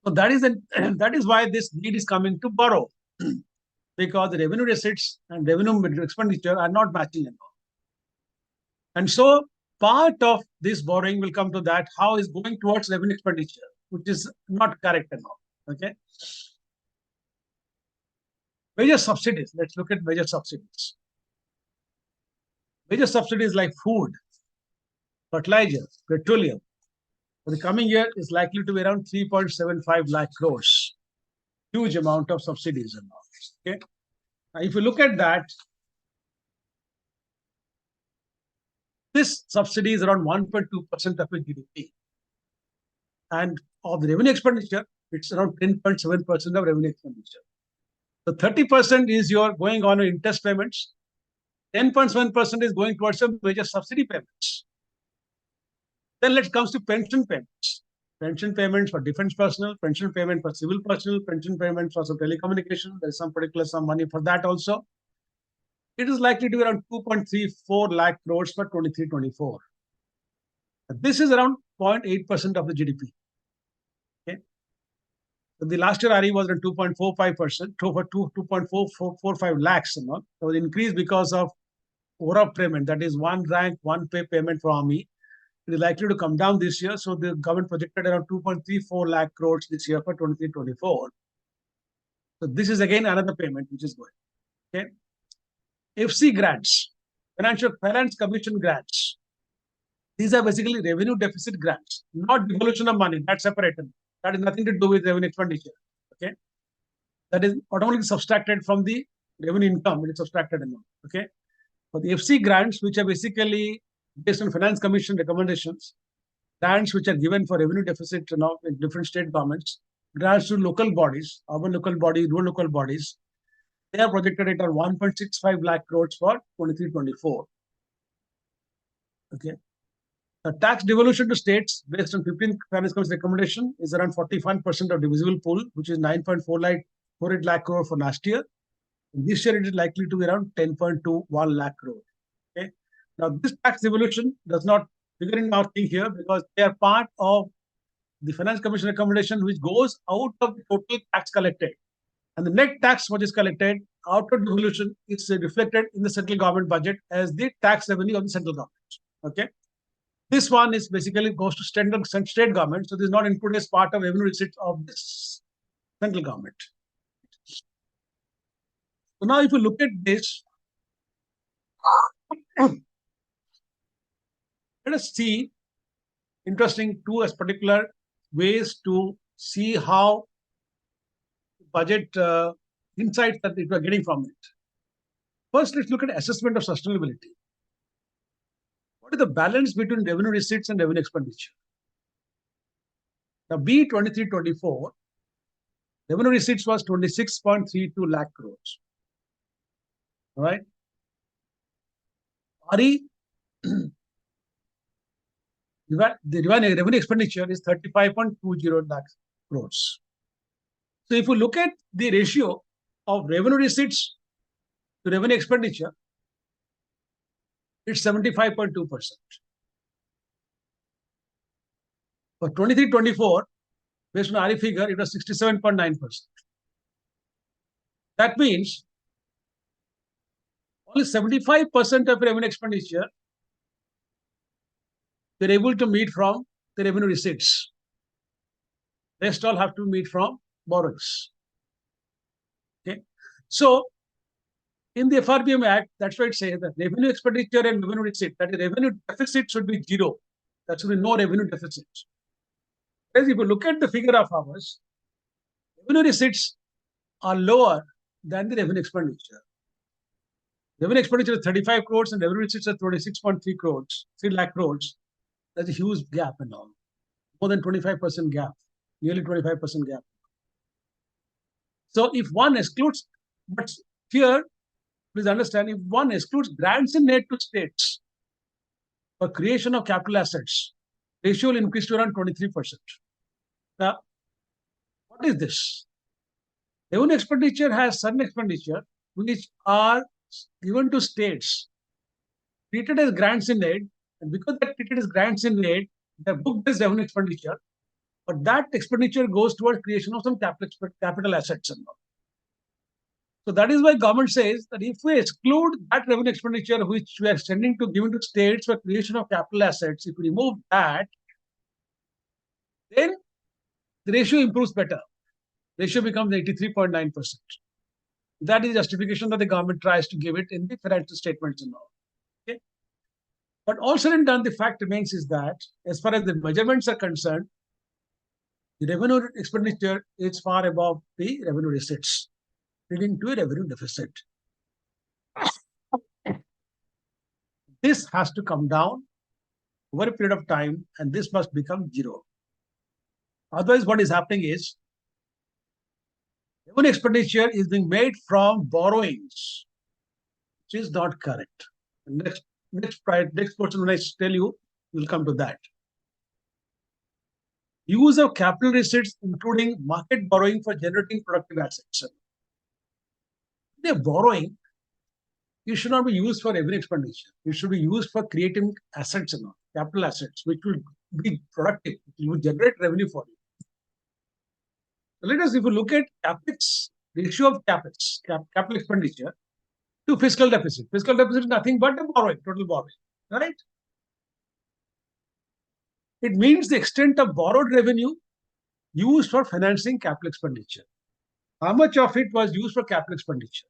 So that is why this need is coming to borrow, because the revenue receipts and revenue expenditure are not matching at all. And so part of this borrowing will come to that, how is going towards revenue expenditure, which is not correct at all. Okay. Major subsidies. Let's look at major subsidies. Major subsidies like food, fertilizer, petroleum, for the coming year is likely to be around 3.75 lakh crores. Huge amount of subsidies and all. Okay. Now, if you look at that, this subsidy is around 1.2% of the GDP. And of the revenue expenditure, it's around 10.7% of revenue expenditure. So 30% is your going on interest payments. 10.7% is going towards some major subsidy payments. Then let's come to pension payments. Pension payments for defense personnel, pension payment for civil personnel, pension payments for some telecommunication. There's some particular some money for that also. It is likely to be around 2.34 lakh crores for 23-24. This is around 0.8% of the GDP. Okay. So the last year RE was around 2.45%, 2.445 lakhs. You know, there was an increase because of overall payment, that is one rank, one pay payment for army. It is likely to come down this year. So the government projected around 2.34 lakh crores this year for 23-24. So this is again another payment which is going. Okay. FC grants, Finance Commission grants. These are basically revenue deficit grants, not devolution of money. That's separated. That has nothing to do with revenue expenditure. Okay. That is automatically subtracted from the revenue income. It is subtracted. Okay. For the FC grants, which are basically based on Finance Commission recommendations, grants which are given for revenue deficit in different state governments, grants to local bodies, urban local bodies, rural local bodies, they are projected at 1.65 lakh crores for 23-24. Okay. The tax devolution to states based on 15th Finance Commission recommendation is around 41% of divisible pool, which is 9.48 lakh crore for last year. This year it is likely to be around 10.21 lakh crore. Okay. Now this tax devolution does not figure in our thing here because they are part of the Finance Commission recommendation, which goes out of the total tax collected. And the net tax which is collected out of devolution is reflected in the central government budget as the tax revenue of the central government. Okay. This one is basically goes to state government. So this is not included as part of revenue receipts of this central government. So now if you look at this, let us see interesting two as particular ways to see how budget insights that we are getting from it. First, let's look at assessment of sustainability. What is the balance between revenue receipts and revenue expenditure? Now, B23-24, revenue receipts was 26.32 lakh crores. All right. RE, the revenue expenditure is 35.20 lakh crores. So if you look at the ratio of revenue receipts to revenue expenditure, it's 75.2%. For 23-24, based on RE figure, it was 67.9%. That means only 75% of revenue expenditure they're able to meet from the revenue receipts. Rest all have to meet from borrowings. Okay. So in the FRBM Act, that's why it says that revenue expenditure and revenue receipt, that is revenue deficit should be zero. That should be no revenue deficit. As if you look at the figure of ours, revenue receipts are lower than the revenue expenditure. Revenue expenditure is 35 crores and revenue receipts are 26.3 crores, 3 lakh crores. That's a huge gap and all. More than 25% gap, nearly 25% gap. So if one excludes, but here, please understand, if one excludes grants in aid to states for creation of capital assets, ratio will increase to around 23%. Now, what is this? Revenue expenditure has certain expenditure which are given to states, treated as grants in aid, and because they're treated as grants in aid, they're booked as revenue expenditure, but that expenditure goes towards creation of some capital assets and all. So that is why government says that if we exclude that revenue expenditure which we are sending to given to states for creation of capital assets, if we remove that, then the ratio improves better. Ratio becomes 83.9%. That is justification that the government tries to give it in the financial statements and all. Okay. But all said and done, the fact remains is that as far as the measurements are concerned, the revenue expenditure is far above the revenue receipts, leading to a revenue deficit. This has to come down over a period of time, and this must become zero. Otherwise, what is happening is revenue expenditure is being made from borrowings, which is not correct. Next portion, when I tell you, we'll come to that. Use of capital receipts, including market borrowing for generating productive assets. The borrowing, it should not be used for revenue expenditure. It should be used for creating assets and all, capital assets, which will be productive, it will generate revenue for you. So let us, if you look at capex, ratio of capex, capital expenditure to fiscal deficit. Fiscal deficit is nothing but a borrowing, total borrowing, right? It means the extent of borrowed revenue used for financing capital expenditure. How much of it was used for capital expenditure?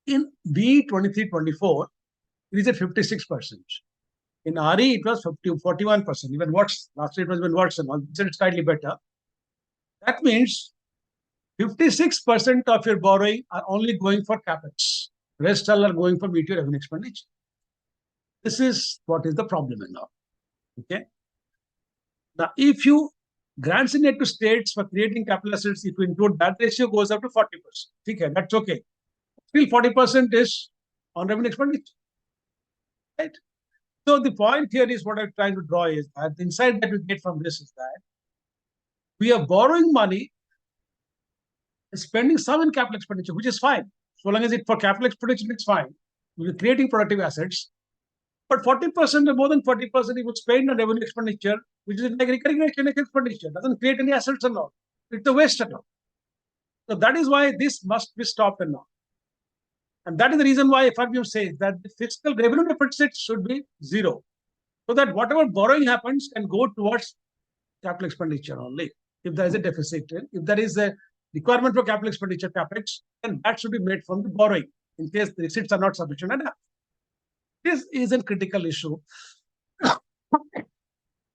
In B23-24, it is at 56%. In RE, it was 41%. Even worse. Last year it was even worse, and all. It's slightly better. That means 56% of your borrowing are only going for capex. Rest all are going for meet revenue expenditure. This is what is the problem now. Okay. Now, if you grants in aid to states for creating capital assets, if you include that, ratio goes up to 40%. Okay, that's okay. Still 40% is on revenue expenditure. Right? So the point here is what I'm trying to draw is that the insight that we get from this is that we are borrowing money and spending some in capital expenditure, which is fine. So long as it's for capital expenditure, it's fine. We're creating productive assets. But 40% or more than 40% you would spend on revenue expenditure, which is like recurring expenditure, doesn't create any assets at all. It's a waste at all. So that is why this must be stopped and all. And that is the reason why FRBM says that the fiscal revenue deficit should be zero. So that whatever borrowing happens can go towards capital expenditure only. If there is a deficit, if there is a requirement for capital expenditure, capex, then that should be made from the borrowing in case the receipts are not sufficient enough. This is a critical issue.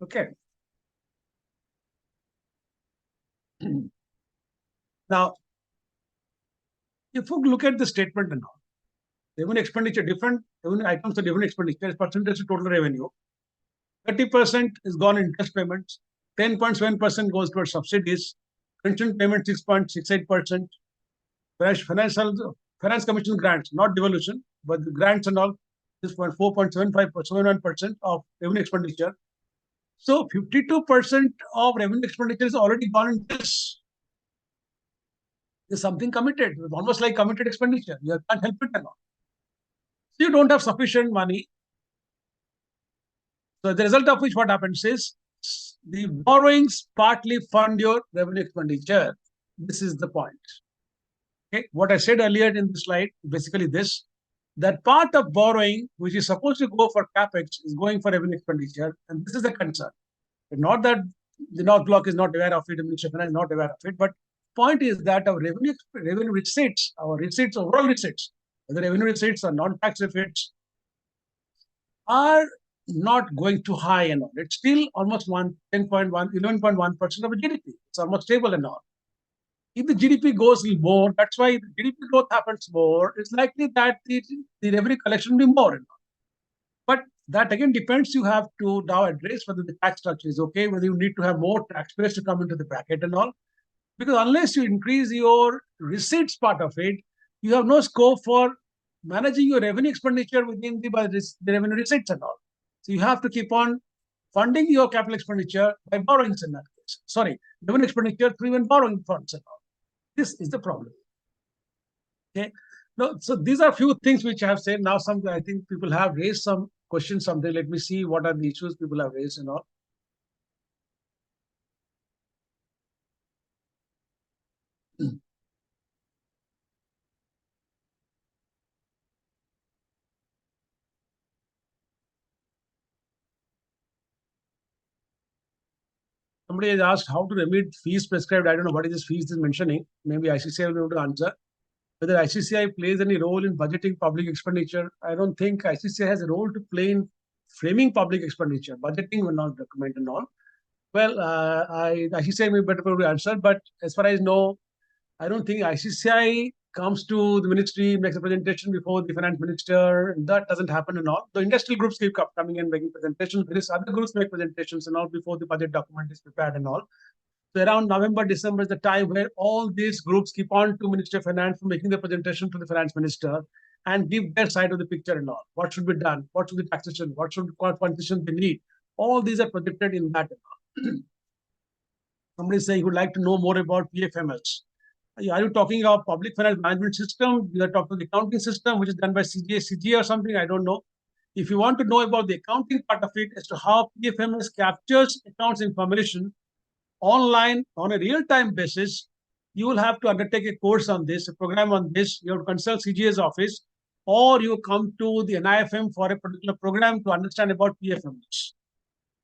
Okay. Now, if you look at the statement and all, revenue expenditure, different revenue items are different expenditure as percentage of total revenue. 30% is gone in interest payments, 10.7% goes towards subsidies, pension payment 6.68%, finance commission grants, not devolution, but the grants and all, 4.75%, of revenue expenditure. So 52% of revenue expenditure is already gone in this. There's something committed. It's almost like committed expenditure. You can't help it at all. So you don't have sufficient money. So the result of which what happens is the borrowings partly fund your revenue expenditure. This is the point. Okay, what I said earlier in the slide, basically this, that part of borrowing which is supposed to go for capex is going for revenue expenditure, and this is the concern. Not that the North Block is not aware of it, the Ministry of Finance is not aware of it, but point is that our revenue receipts, overall receipts, whether revenue receipts or non-tax receipts, are not going too high and all. It's still almost 11.1% of the GDP. It's almost stable and all. If the GDP goes more, that's why the GDP growth happens more, it's likely that the revenue collection will be more and all. But that again depends. You have to now address whether the tax structure is okay, whether you need to have more taxpayers to come into the bracket and all. Because unless you increase your receipts part of it, you have no scope for managing your revenue expenditure within the revenue receipts and all. So you have to keep on funding your capital expenditure by borrowings in that case. Sorry, revenue expenditure through even borrowing funds and all. This is the problem. Okay. No, so these are few things which I have said. Now, I think people have raised some questions. Something. Let me see what are the issues people have raised and all. Somebody has asked how to remit fees prescribed. I don't know what is this fees is mentioning. Maybe ICCI will be able to answer. Whether ICCI plays any role in budgeting public expenditure, I don't think ICCI has a role to play in framing public expenditure. Budgeting will not document and all. Well, ICCI may be better able to answer, but as far as I know, I don't think ICCI comes to the ministry, makes a presentation before the finance minister. That doesn't happen and all. The industrial groups keep coming and making presentations. Various other groups make presentations and all before the budget document is prepared and all. So around November, December is the time where all these groups keep on to Ministry of Finance for making the presentation to the finance minister and give their side of the picture and all. What should be done? What should be taxation? What should compensation they need? All these are projected in that. Somebody is saying would like to know more about PFMS. Are you talking about public finance management system? You are talking the accounting system, which is done by CGA or something? I don't know. If you want to know about the accounting part of it as to how PFMS captures accounts information online on a real-time basis, you will have to undertake a course on this, a program on this. You have to consult CGA's office, or you come to the NIFM for a particular program to understand about PFMS,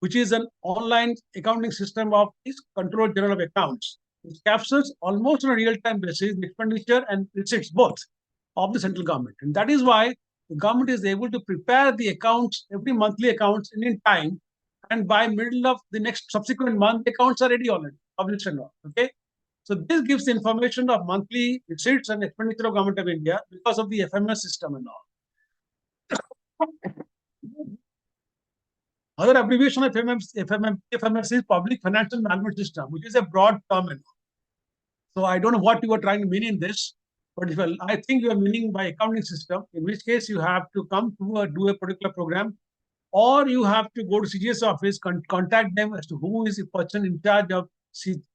which is an online accounting system of this Controller General of Accounts. It captures almost on a real-time basis the expenditure and receipts both of the central government. And that is why the government is able to prepare the accounts, every monthly accounts in time. And by middle of the next subsequent month, the accounts are ready already, published and all. Okay. So this gives information of monthly receipts and expenditure of Government of India because of the FMS system and all. Other abbreviation of FMS is Public Financial Management System, which is a broad term. So I don't know what you were trying to mean in this, but if I think you are meaning by accounting system, in which case you have to come to do a particular program, or you have to go to CGS office, contact them as to who is the person in charge of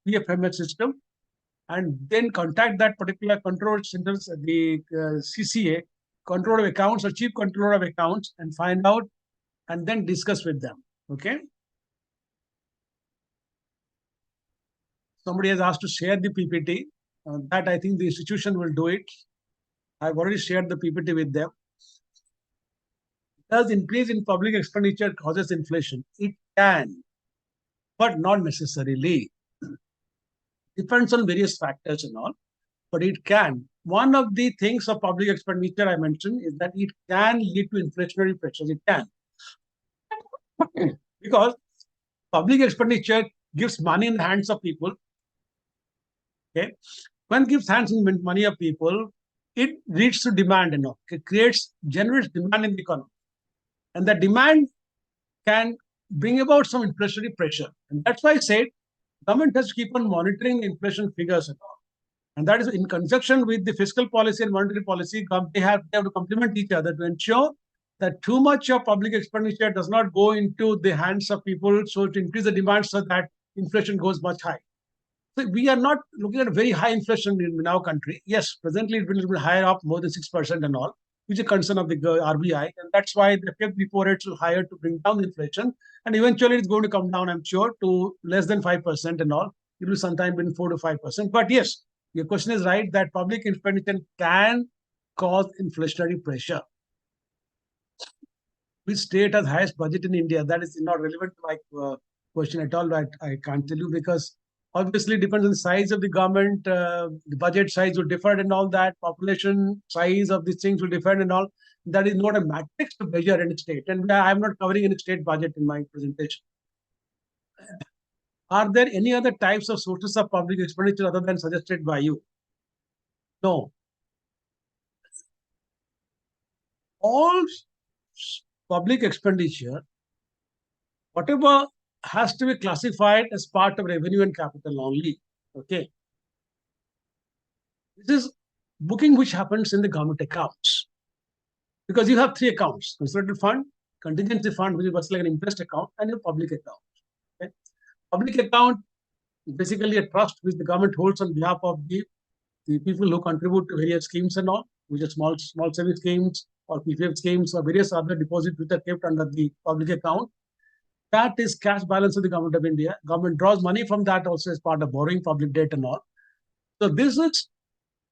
PFMS system, and then contact that particular control center, the CCA, controller of accounts or chief controller of accounts, and find out and then discuss with them. Okay. Somebody has asked to share the PPT. That I think the institution will do it. I've already shared the PPT with them. Does increase in public expenditure causes inflation? It can, but not necessarily. Depends on various factors and all, but it can. One of the things of public expenditure I mentioned is that it can lead to inflationary pressures. It can. Because Public expenditure gives money in the hands of people. Okay, when it gives hands in money of people, it leads to demand. It creates generates demand in the economy, and the demand can bring about some inflationary pressure. And that's why I said government has to keep on monitoring the inflation figures and all. And that is in conjunction with the fiscal policy and monetary policy. They have to complement each other to ensure that too much of public expenditure does not go into the hands of people, so to increase the demand so that inflation goes much high. So we are not looking at a very high inflation in our country. Yes, presently it will be higher up, more than 6% and all, which is a concern of the RBI. And that's why the kept repo rates will higher to bring down the inflation. And eventually it's going to come down, I'm sure, to less than 5% and all. It will sometime be 4 to 5%. But yes, your question is right that public expenditure can cause inflationary pressure. Which state has highest budget in India? That is not relevant to my question at all. I can't tell you because obviously it depends on the size of the government. The budget size will differ and all that. Population size of these things will differ and all. That is not a matrix to measure any state. And I'm not covering any state budget in my presentation. Are there any other types of sources of public expenditure other than suggested by you? No. All public expenditure, whatever has to be classified as part of revenue and capital only. Okay. This is booking which happens in the government accounts. Because you have three accounts: consolidated fund, contingency fund, which is like an interest account, and your public account. Okay. Public account is basically a trust which the government holds on behalf of the people who contribute to various schemes and all, which are small saving schemes or PPF schemes or various other deposits which are kept under the public account. That is cash balance of the government of India. Government draws money from that also as part of borrowing, public debt and all. So this is,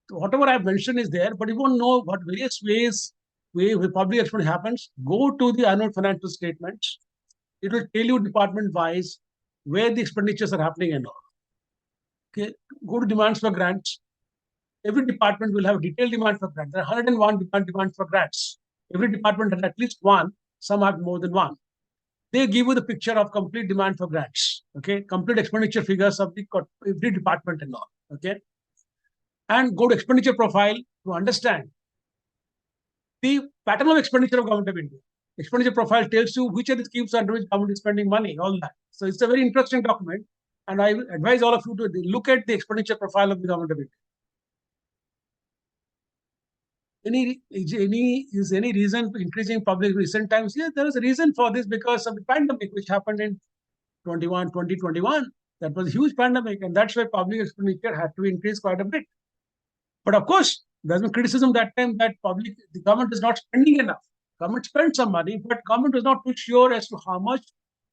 whatever I've mentioned is there, but you won't know what various ways public expenditure happens. Go to the annual financial statements. It will tell you department-wise where the expenditures are happening and all. Okay, go to demands for grants. Every department will have a detailed demand for grants. There are 101 demands for grants. Every department has at least one. Some have more than one. They give you the picture of complete demand for grants. Okay, complete expenditure figures of every department and all. Okay, and go to expenditure profile to understand the pattern of expenditure of government of India. Expenditure profile tells you which are the schemes under which government is spending money, all that. So it's a very interesting document, and I advise all of you to look at the expenditure profile of the government of India. Is any reason for increasing public recent times? Yes, there is a reason for this because of the pandemic which happened in 2021. That was a huge pandemic, and that's why public expenditure had to increase quite a bit. But of course, there's been criticism that time that the government is not spending enough. Government spends some money, but government is not too sure as to how much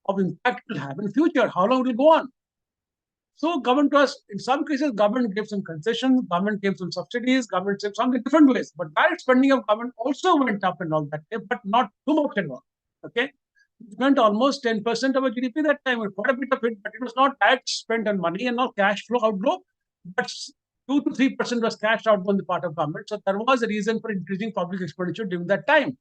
of impact it will have in the future, how long it will go on. So government was, in some cases, government gave some concessions, government gave some subsidies, government gave some different ways. But direct spending of government also went up and all that, but not too much and all. Okay, it went almost 10% of our GDP that time, quite a bit of it, but it was not direct spent on money and not cash flow outflow, but 2 to 3% was cash out on the part of government. So there was a reason for increasing public expenditure during that time.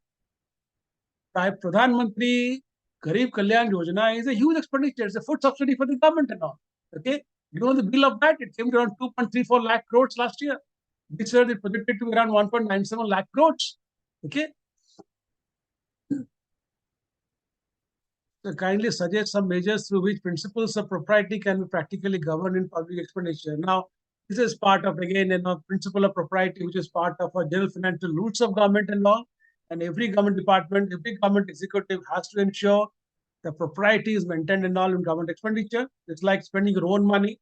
Pradhan Mantri Garib Kalyan Yojana is a huge expenditure. It's a food subsidy for the government and all. Okay, you know the bill of that, it came to around 2.34 lakh crores last year. This year they projected to around 1.97 lakh crores. Okay. So kindly suggest some measures through which principles of propriety can be practically governed in public expenditure. Now, this is part of, again, principle of propriety, which is part of our general financial rules of government and all. And every government department, every government executive has to ensure the propriety is maintained and all in government expenditure. It's like spending your own money.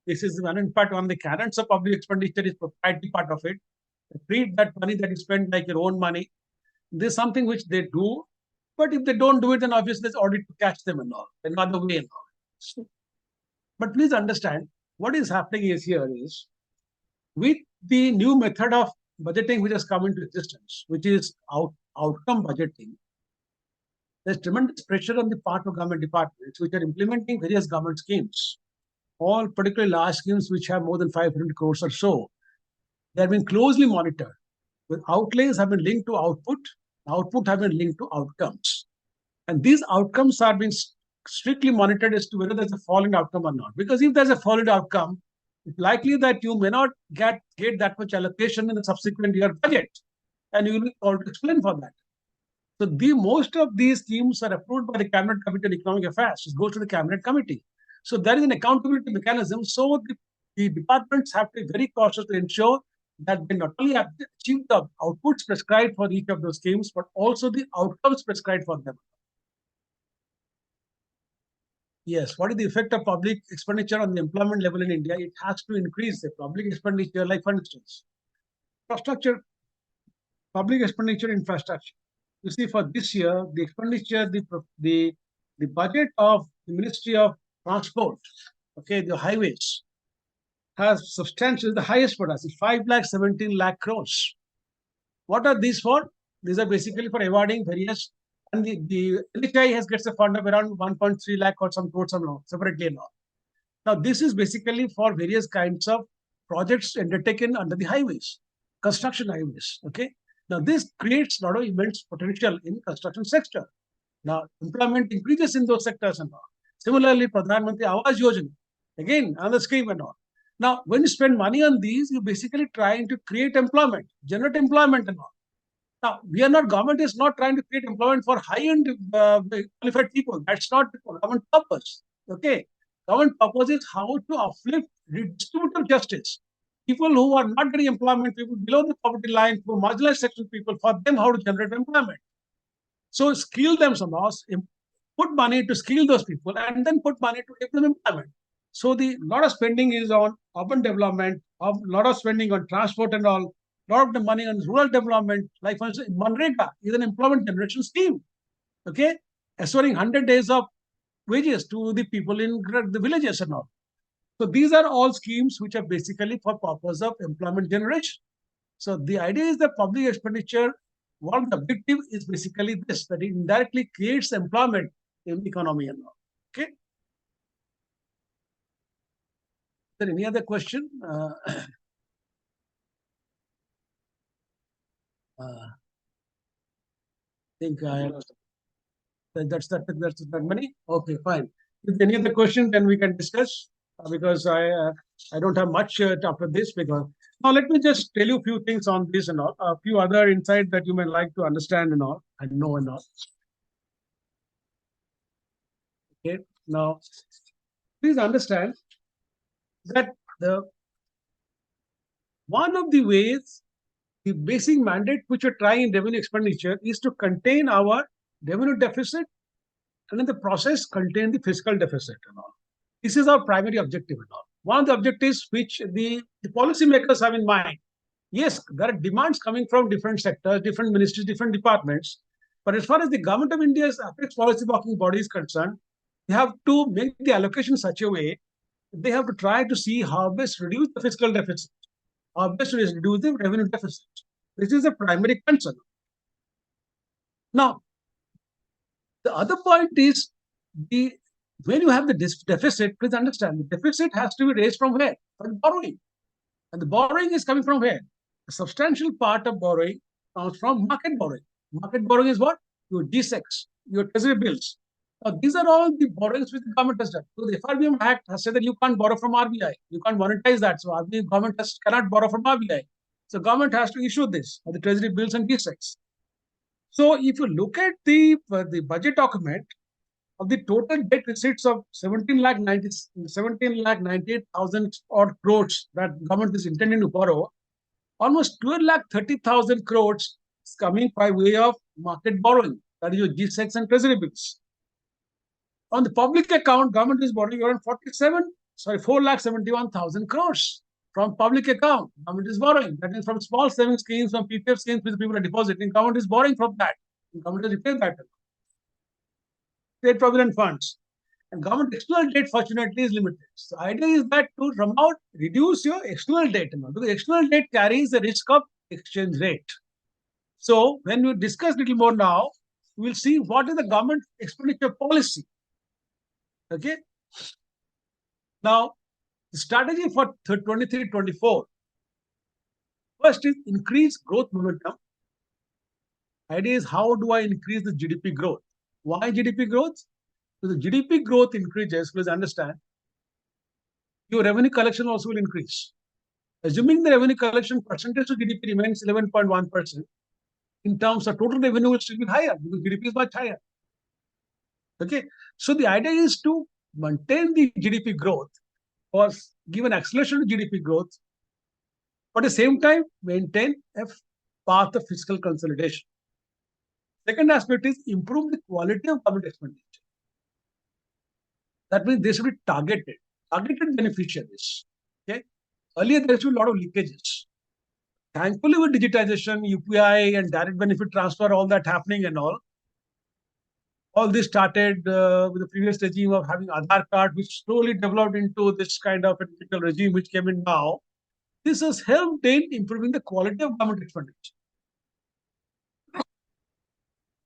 This is one impact on the canons of public expenditure is propriety part of it. Treat that money that you spend like your own money. This is something which they do, but if they don't do it, then obviously there's audit to catch them and all, another way and all. But please understand, what is happening is with the new method of budgeting which has come into existence, which is outcome budgeting, there's tremendous pressure on the part of government departments which are implementing various government schemes, all particularly large schemes which have more than 500 crores or so. They have been closely monitored. With outlays have been linked to output have been linked to outcomes. And these outcomes are being strictly monitored as to whether there's a fall in outcome or not. Because if there's a fall in outcome, it's likely that you may not get that much allocation in the subsequent year budget. And you will be called to explain for that. So most of these schemes are approved by the Cabinet Committee on Economic Affairs. It goes to the Cabinet Committee. So there is an accountability mechanism. So the departments have to be very cautious to ensure that they not only have to achieve the outputs prescribed for each of those schemes, but also the outcomes prescribed for them. Yes, what is the effect of public expenditure on the employment level in India? It has to increase the public expenditure, like for instance, infrastructure, public expenditure infrastructure. You see, for this year, the expenditure, the budget of the Ministry of Transport, okay, the highways, has substantial, the highest for us is 5 lakh 17 lakh crores. What are these for? These are basically for awarding various, and the NHI gets a fund of around 1.3 lakh or some crores separately and all. Now, this is basically for various kinds of projects undertaken under the highways, construction highways. Okay. Now, this creates a lot of immense potential in construction sector. Now, employment increases in those sectors and all. Similarly, Pradhan Mantri Awas Yojana, again, another scheme and all. Now, when you spend money on these, you're basically trying to create employment, generate employment and all. Now, government is not trying to create employment for high-end qualified people. That's not the government purpose. Okay. Government purpose is how to uplift redistributive justice. People who are not getting employment, people below the poverty line, for marginalized section people, for them how to generate employment. So skill them somehow, put money to skill those people, and then put money to give them employment. So the lot of spending is on urban development, a lot of spending on transport and all, lot of the money on rural development, like for instance, Manrega is an employment generation scheme. Okay, assuring 100 days of wages to the people in the villages and all. So these are all schemes which are basically for purpose of employment generation. So the idea is that public expenditure, one of the objective is basically this, that it indirectly creates employment in the economy and all. Okay. Is there any other question? I think that's that many. Okay, fine. If any other question, then we can discuss because I don't have much after this. Because now let me just tell you a few things on this and all, a few other insights that you may like to understand and all and know and all. Okay, now please understand that one of the ways, the basic mandate which we're trying in revenue expenditure is to contain our revenue deficit and in the process contain the fiscal deficit and all. This is our primary objective and all. One of the objectives which the policymakers have in mind. Yes, there are demands coming from different sectors, different ministries, different departments. But as far as the government of India's apex policy making body is concerned, they have to make the allocation such a way they have to try to see how best reduce the fiscal deficit, how best reduce the revenue deficit. This is a primary concern. Now, the other point is when you have the deficit, please understand the deficit has to be raised from where? From borrowing. And the borrowing is coming from where? A substantial part of borrowing comes from market borrowing. Market borrowing is what? Your G-Secs, your treasury bills. Now, these are all the borrowings which the government has done. So the FRBM Act has said that you can't borrow from RBI. You can't monetize that. So RBI government cannot borrow from RBI. So government has to issue this, the treasury bills and G-Secs. So if you look at the budget document of the total debt receipts of 17 lakh 98,000 odd crores that government is intending to borrow, almost 12 lakh 30,000 crores is coming by way of market borrowing, that is your G-Secs and treasury bills. On the public account, government is borrowing around 4 lakh 71,000 crores from public account. Government is borrowing. That is from small savings schemes, from PPF schemes which people are depositing. Government is borrowing from that. And government has repaid that. State provident funds. And government external debt, fortunately, is limited. So the idea is that to somehow reduce your external debt, because external debt carries the risk of exchange rate. So when we discuss a little more now, we'll see what is the government expenditure policy. Okay. Now, the strategy for 23-24. First is increase growth momentum. Idea is how do I increase the GDP growth? Why GDP growth? Because the GDP growth increases, please understand, your revenue collection also will increase. Assuming the revenue collection percentage to GDP remains 11.1%, in terms of total revenue will still be higher because GDP is much higher. Okay, so the idea is to maintain the GDP growth or give an acceleration to GDP growth, but at the same time maintain a path of fiscal consolidation. Second aspect is improve the quality of government expenditure. That means they should be targeted beneficiaries. Okay, earlier there used to be a lot of leakages. Thankfully, with digitization, UPI, and direct benefit transfer, all that happening and all this started with the previous regime of having Aadhaar card, which slowly developed into this kind of a digital regime which came in now. This has helped in improving the quality of government expenditure.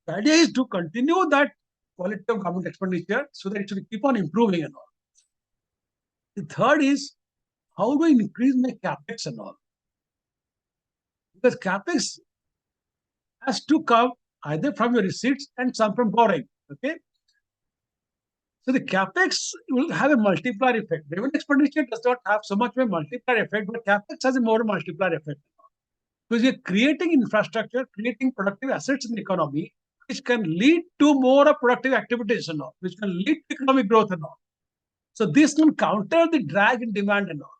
The idea is to continue that quality of government expenditure so that it should keep on improving and all. The third is how do I increase my capex and all? Because capex has to come either from your receipts and some from borrowing. Okay. So the capex will have a multiplier effect. Revenue expenditure does not have so much of a multiplier effect, but capex has a more multiplier effect. Because you're creating infrastructure, creating productive assets in the economy, which can lead to more of productive activities and all, which can lead to economic growth and all. So this can counter the drag in demand and all.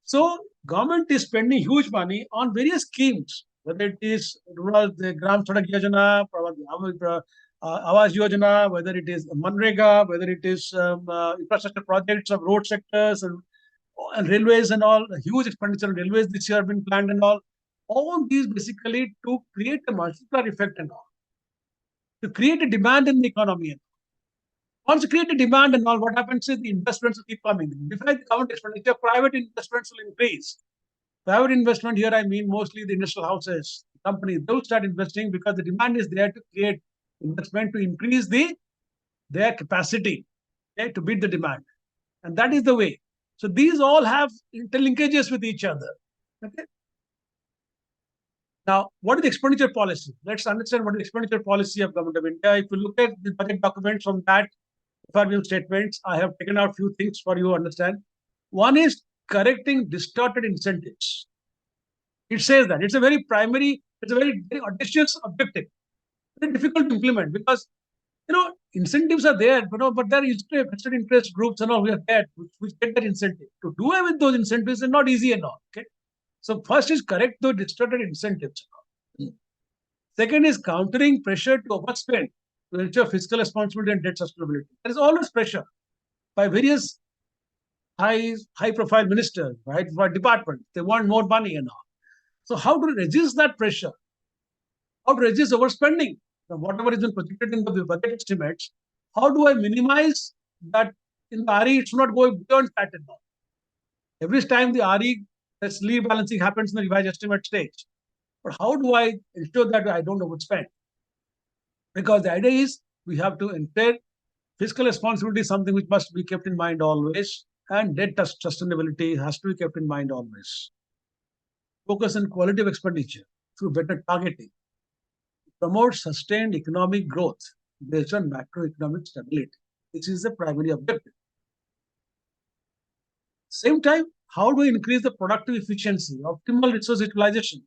So government is spending huge money on various schemes, whether it is rural, the Gram Sadak Yojana, Awas Yojana, whether it is Manrega, whether it is infrastructure projects of road sectors and railways and all, a huge expenditure on railways this year have been planned and all. All these basically to create a multiplier effect and all, to create a demand in the economy. Once you create a demand and all, what happens is the investments will keep coming. Besides the government expenditure, private investments will increase. Private investment here, I mean mostly the industrial houses, companies, they'll start investing because the demand is there to create investment to increase their capacity, okay, to beat the demand. And that is the way. So these all have interlinkages with each other. Okay. Now, what is the expenditure policy? Let's understand what is the expenditure policy of Government of India. If you look at the budget documents from that, FRBM statements, I have taken out a few things for you to understand. One is correcting distorted incentives. It says that it's a very primary, it's a very audacious objective. Very difficult to implement because incentives are there, but there are vested interest groups and all we are there which get that incentive. To do away with those incentives is not easy and all. Okay. So first is correct those distorted incentives. Second is countering pressure to overspend to ensure fiscal responsibility and debt sustainability. There is always pressure by various high-profile ministers, right, for departments. They want more money and all. So how to resist that pressure? How to resist overspending? Now, whatever is been projected in the budget estimates, how do I minimize that in the RE? It should not go beyond that and all. Every time the RE, that's rebalancing happens in the revised estimate stage. But how do I ensure that I don't overspend? Because the idea is we have to ensure fiscal responsibility is something which must be kept in mind always, and debt sustainability has to be kept in mind always. Focus on quality of expenditure through better targeting. Promote sustained economic growth based on macroeconomic stability. This is the primary objective. Same time, how do we increase the productive efficiency, optimal resource utilization?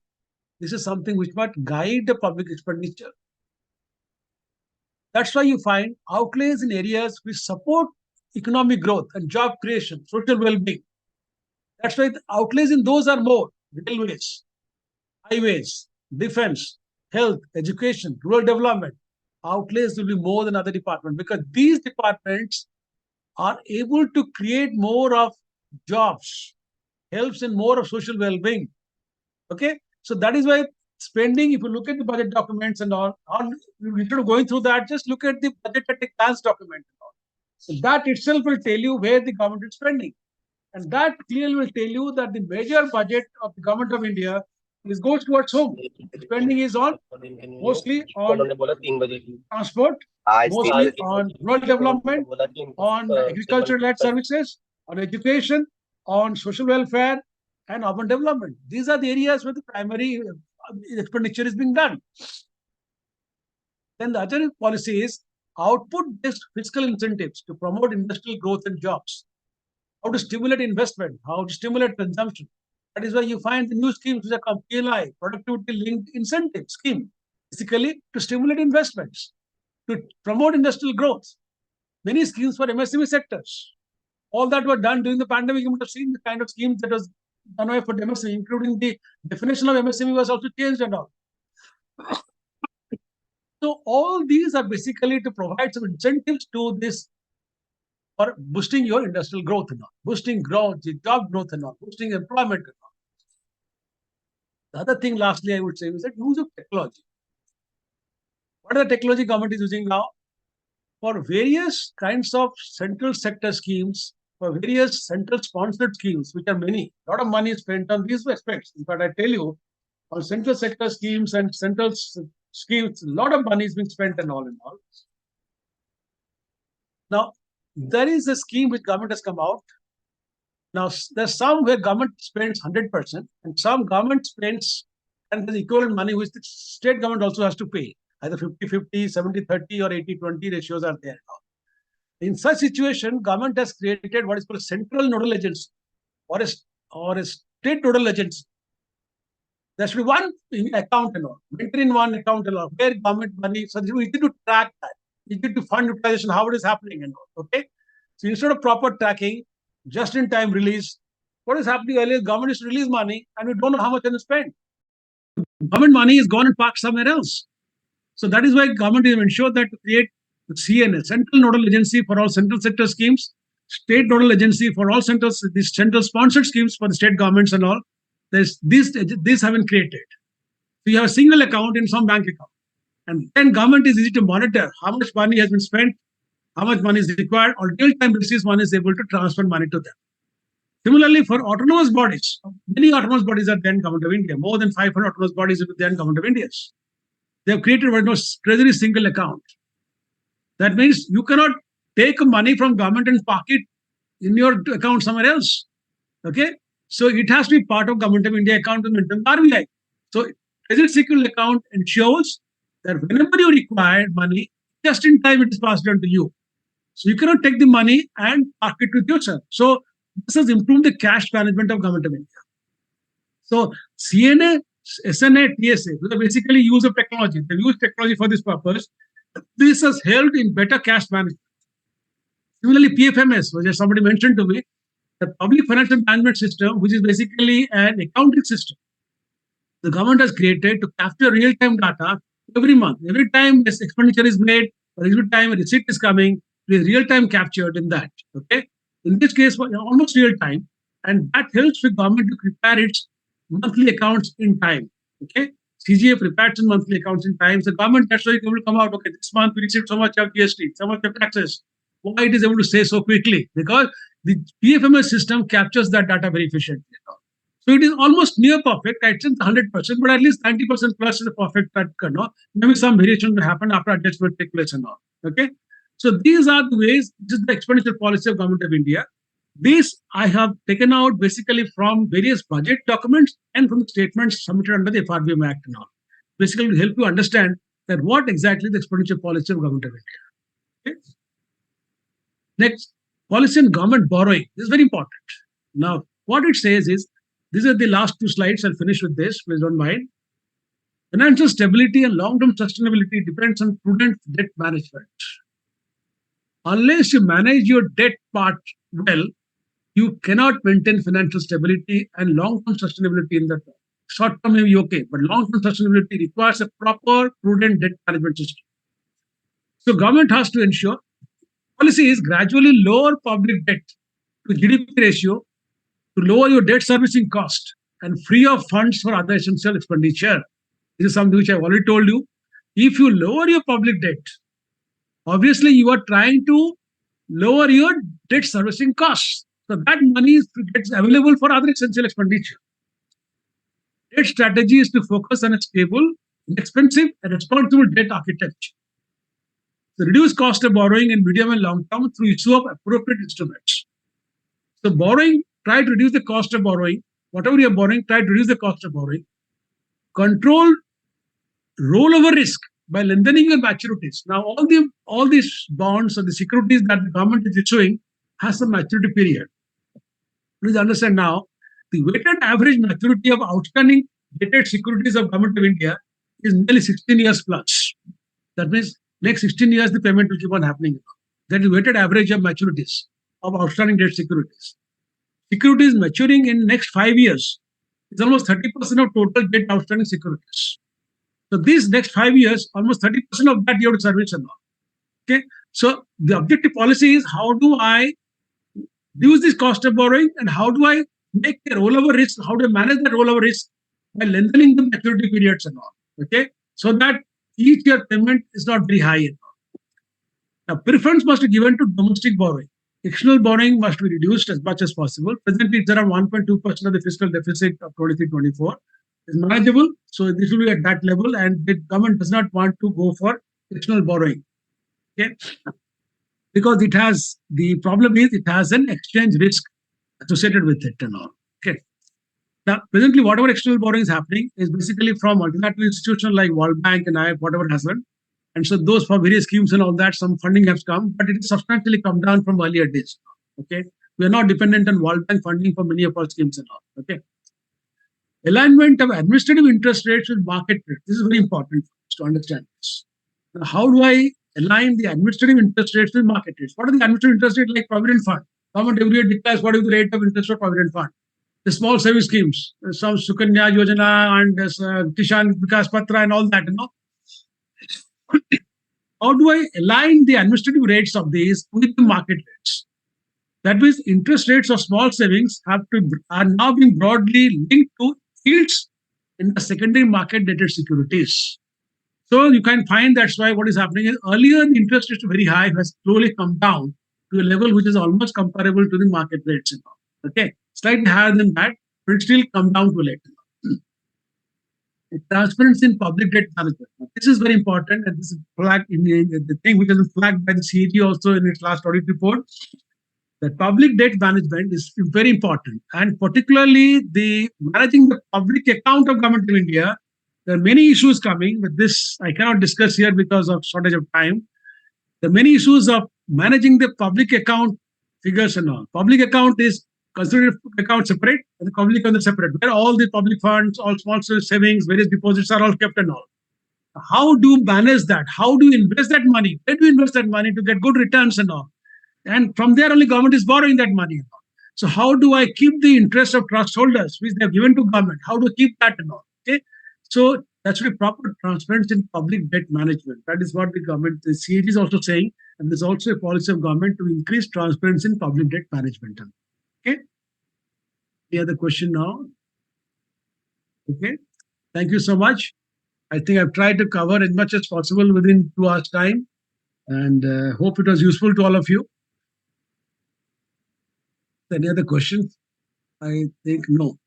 This is something which might guide the public expenditure. That's why you find outlays in areas which support economic growth and job creation, social well-being. That's why the outlays in those are more. Railways, highways, defense, health, education, rural development. Outlays will be more than other departments because these departments are able to create more of jobs, helps in more of social well-being. Okay, so that is why spending, if you look at the budget documents and all instead of going through that, just look at the budget at a glance document. So that itself will tell you where the government is spending. And that clearly will tell you that the major budget of the government of India goes towards whom? Spending is on mostly on transport, mostly on rural development, on agriculture-led services, on education, on social welfare, and urban development. These are the areas where the primary expenditure is being done. Then the other policy is output-based fiscal incentives to promote industrial growth and jobs, how to stimulate investment, how to stimulate consumption. That is why you find the new schemes which are called PLI, productivity-linked incentive scheme, basically to stimulate investments, to promote industrial growth. Many schemes for MSME sectors. All that were done during the pandemic. You must have seen the kind of schemes that was done away for MSME, including the definition of MSME was also changed and all. So all these are basically to provide some incentives to this for boosting your industrial growth and all, boosting growth, job growth and all, boosting employment and all. The other thing, lastly, I would say is that use of technology. What are the technology government is using now? For various kinds of central sector schemes, for various central sponsored schemes, which are many, a lot of money is spent on these aspects. In fact, I tell you, on central sector schemes and central schemes, a lot of money is being spent and all in all. Now, there is a scheme which government has come out. Now, there's some where government spends 100%, and some government spends, and there's equivalent money which the state government also has to pay. Either 50-50, 70-30, or 80-20 ratios are there now. In such situation, government has created what is called a central nodal agency or a state nodal agency. There should be one account and all, maintain one account and all, where government money, so you need to track that. You need to fund utilization, how it is happening and all, okay? So instead of proper tracking, just in time release, what is happening earlier, government is to release money and we don't know how much to spend. Government money is gone and parked somewhere else. So that is why government is ensured that to create the CNA, Central Nodal Agency for all central sector schemes, State Nodal Agency for all central, these central sponsored schemes for the state governments and all. These have been created. So you have a single account in some bank account. And then government is easy to monitor how much money has been spent, how much money is required. On real-time basis, one is able to transfer money to them. Similarly, for autonomous bodies, many autonomous bodies are then Government of India. More than 500 autonomous bodies are then Government of India. They have created what is known treasury single account. That means you cannot take money from government and park it in your account somewhere else. Okay? So it has to be part of Government of India account and RBI. So treasury single account ensures that whenever you require money, just in time it is passed on to you. So you cannot take the money and park it with yourself. So this has improved the cash management of Government of India. So CNA, SNA, TSA, they basically use of technology. They use technology for this purpose. This has helped in better cash management. Similarly, PFMS, which somebody mentioned to me, the public financial management system, which is basically an accounting system. The government has created to capture real-time data every month. Every time this expenditure is made, or every time a receipt is coming, it is real-time captured in that. Okay. In this case, almost real time, and that helps the government to prepare its monthly accounts in time. Okay. CGA prepares its monthly accounts in time. So government, that's why it will come out, okay, this month we received so much of GST, so much of taxes. Why it is able to say so quickly? Because the PFMS system captures that data very efficiently. So it is almost near perfect. It's 100%, but at least 90% plus is a perfect cut. Maybe some variation will happen after adjustment take place and all. Okay. So these are the ways, this is the expenditure policy of Government of India. This I have taken out basically from various budget documents and from the statements submitted under the FRBM Act and all. Basically to help you understand that what exactly the expenditure policy of Government of India. Okay. Next, policy and government borrowing. This is very important. Now, what it says is, these are the last two slides. I'll finish with this, please don't mind. Financial stability and long-term sustainability depends on prudent debt management. Unless you manage your debt part well, you cannot maintain financial stability and long-term sustainability in that. Short-term may be okay, but long-term sustainability requires a proper, prudent debt management system. So government has to ensure policy is gradually lower public debt to GDP ratio to lower your debt servicing cost and free up funds for other essential expenditure. This is something which I've already told you. If you lower your public debt, obviously you are trying to lower your debt servicing costs. So that money gets available for other essential expenditure. Debt strategy is to focus on a stable, inexpensive, and responsible debt architecture. So reduce cost of borrowing in medium and long term through issue of appropriate instruments. So borrowing, try to reduce the cost of borrowing. Whatever you're borrowing, try to reduce the cost of borrowing. Control rollover risk by lengthening your maturities. Now, all these bonds or the securities that the government is issuing has a maturity period. Please understand now, the weighted average maturity of outstanding dated securities of Government of India is nearly 16 years plus. That means next 16 years the payment will keep on happening. That is weighted average of maturities of outstanding debt securities. Securities maturing in next 5 years is almost 30% of total debt outstanding securities. So these next 5 years, almost 30% of that you have to service and all. Okay. So the objective policy is how do I reduce this cost of borrowing and how do I make the rollover risk, how do I manage the rollover risk by lengthening the maturity periods and all. Okay. So that each year payment is not very high. Now, preference must be given to domestic borrowing. External borrowing must be reduced as much as possible. Presently, it's around 1.2% of the fiscal deficit of 23-24. It's manageable, so this will be at that level, and the government does not want to go for external borrowing. Okay, because it has the problem is it has an exchange risk associated with it and all. Okay. Now, presently, whatever external borrowing is happening is basically from multilateral institutions like World Bank and IMF, whatever has happened. And so those for various schemes and all that, some funding has come, but it has substantially come down from earlier days. Okay. We are not dependent on World Bank funding for many of our schemes and all. Okay. Alignment of administrative interest rates with market rates. This is very important to understand this. Now, how do I align the administrative interest rates with market rates? What are the administrative interest rates like Provident Fund? Government every year declares what is the rate of interest for Provident Fund. The small savings schemes, some Sukanya Yojana and Kishan Vikas Patra and all that, How do I align the administrative rates of these with the market rates? That means interest rates of small savings are now being broadly linked to yields in the secondary market dated securities. So you can find that's why what is happening is earlier the interest rates were very high, has slowly come down to a level which is almost comparable to the market rates. Okay, slightly higher than that, but it still come down to a level. Transparency in public debt management. This is very important, and this is flagged in the thing which has been flagged by the CAG also in its last audit report. That public debt management is very important, and particularly the managing the public account of Government of India. There are many issues coming, but this I cannot discuss here because of shortage of time. There are many issues of managing the public account figures and all. Public account is considered account separate, and the public account is separate, where all the public funds, all small savings, various deposits are all kept and all. How do you manage that? How do you invest that money? Where do you invest that money to get good returns and all? And from there only government is borrowing that money. So how do I keep the interest of trust holders, which they have given to government? How do I keep that and all? Okay. So that's really proper transparency in public debt management. That is what the government, the CAG is also saying, and there's also a policy of government to increase transparency in public debt management. Okay. Any other question now? Okay. Thank you so much. I think I've tried to cover as much as possible within 2 hours time, and hope it was useful to all of you. Any other questions? I think no.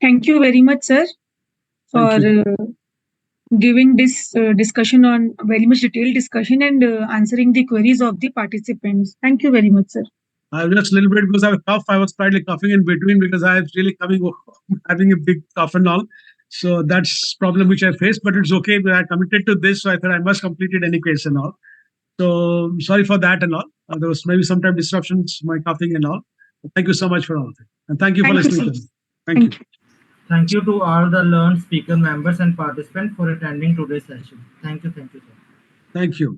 Thank you very much, sir, for giving this discussion on very much detailed discussion and answering the queries of the participants. Thank you very much, sir. I was just a little bit because I was tough. I was slightly coughing in between because I was really having a big cough and all. So that's problem which I faced, but it's okay. I committed to this, so I thought I must complete it any case and all. So sorry for that and all. There was maybe sometimes disruptions, my coughing and all. But thank you so much for all of it. And thank you for listening to me. Thank you. Thank you to all the learned speaker members and participants for attending today's session. Thank you, sir. Thank you.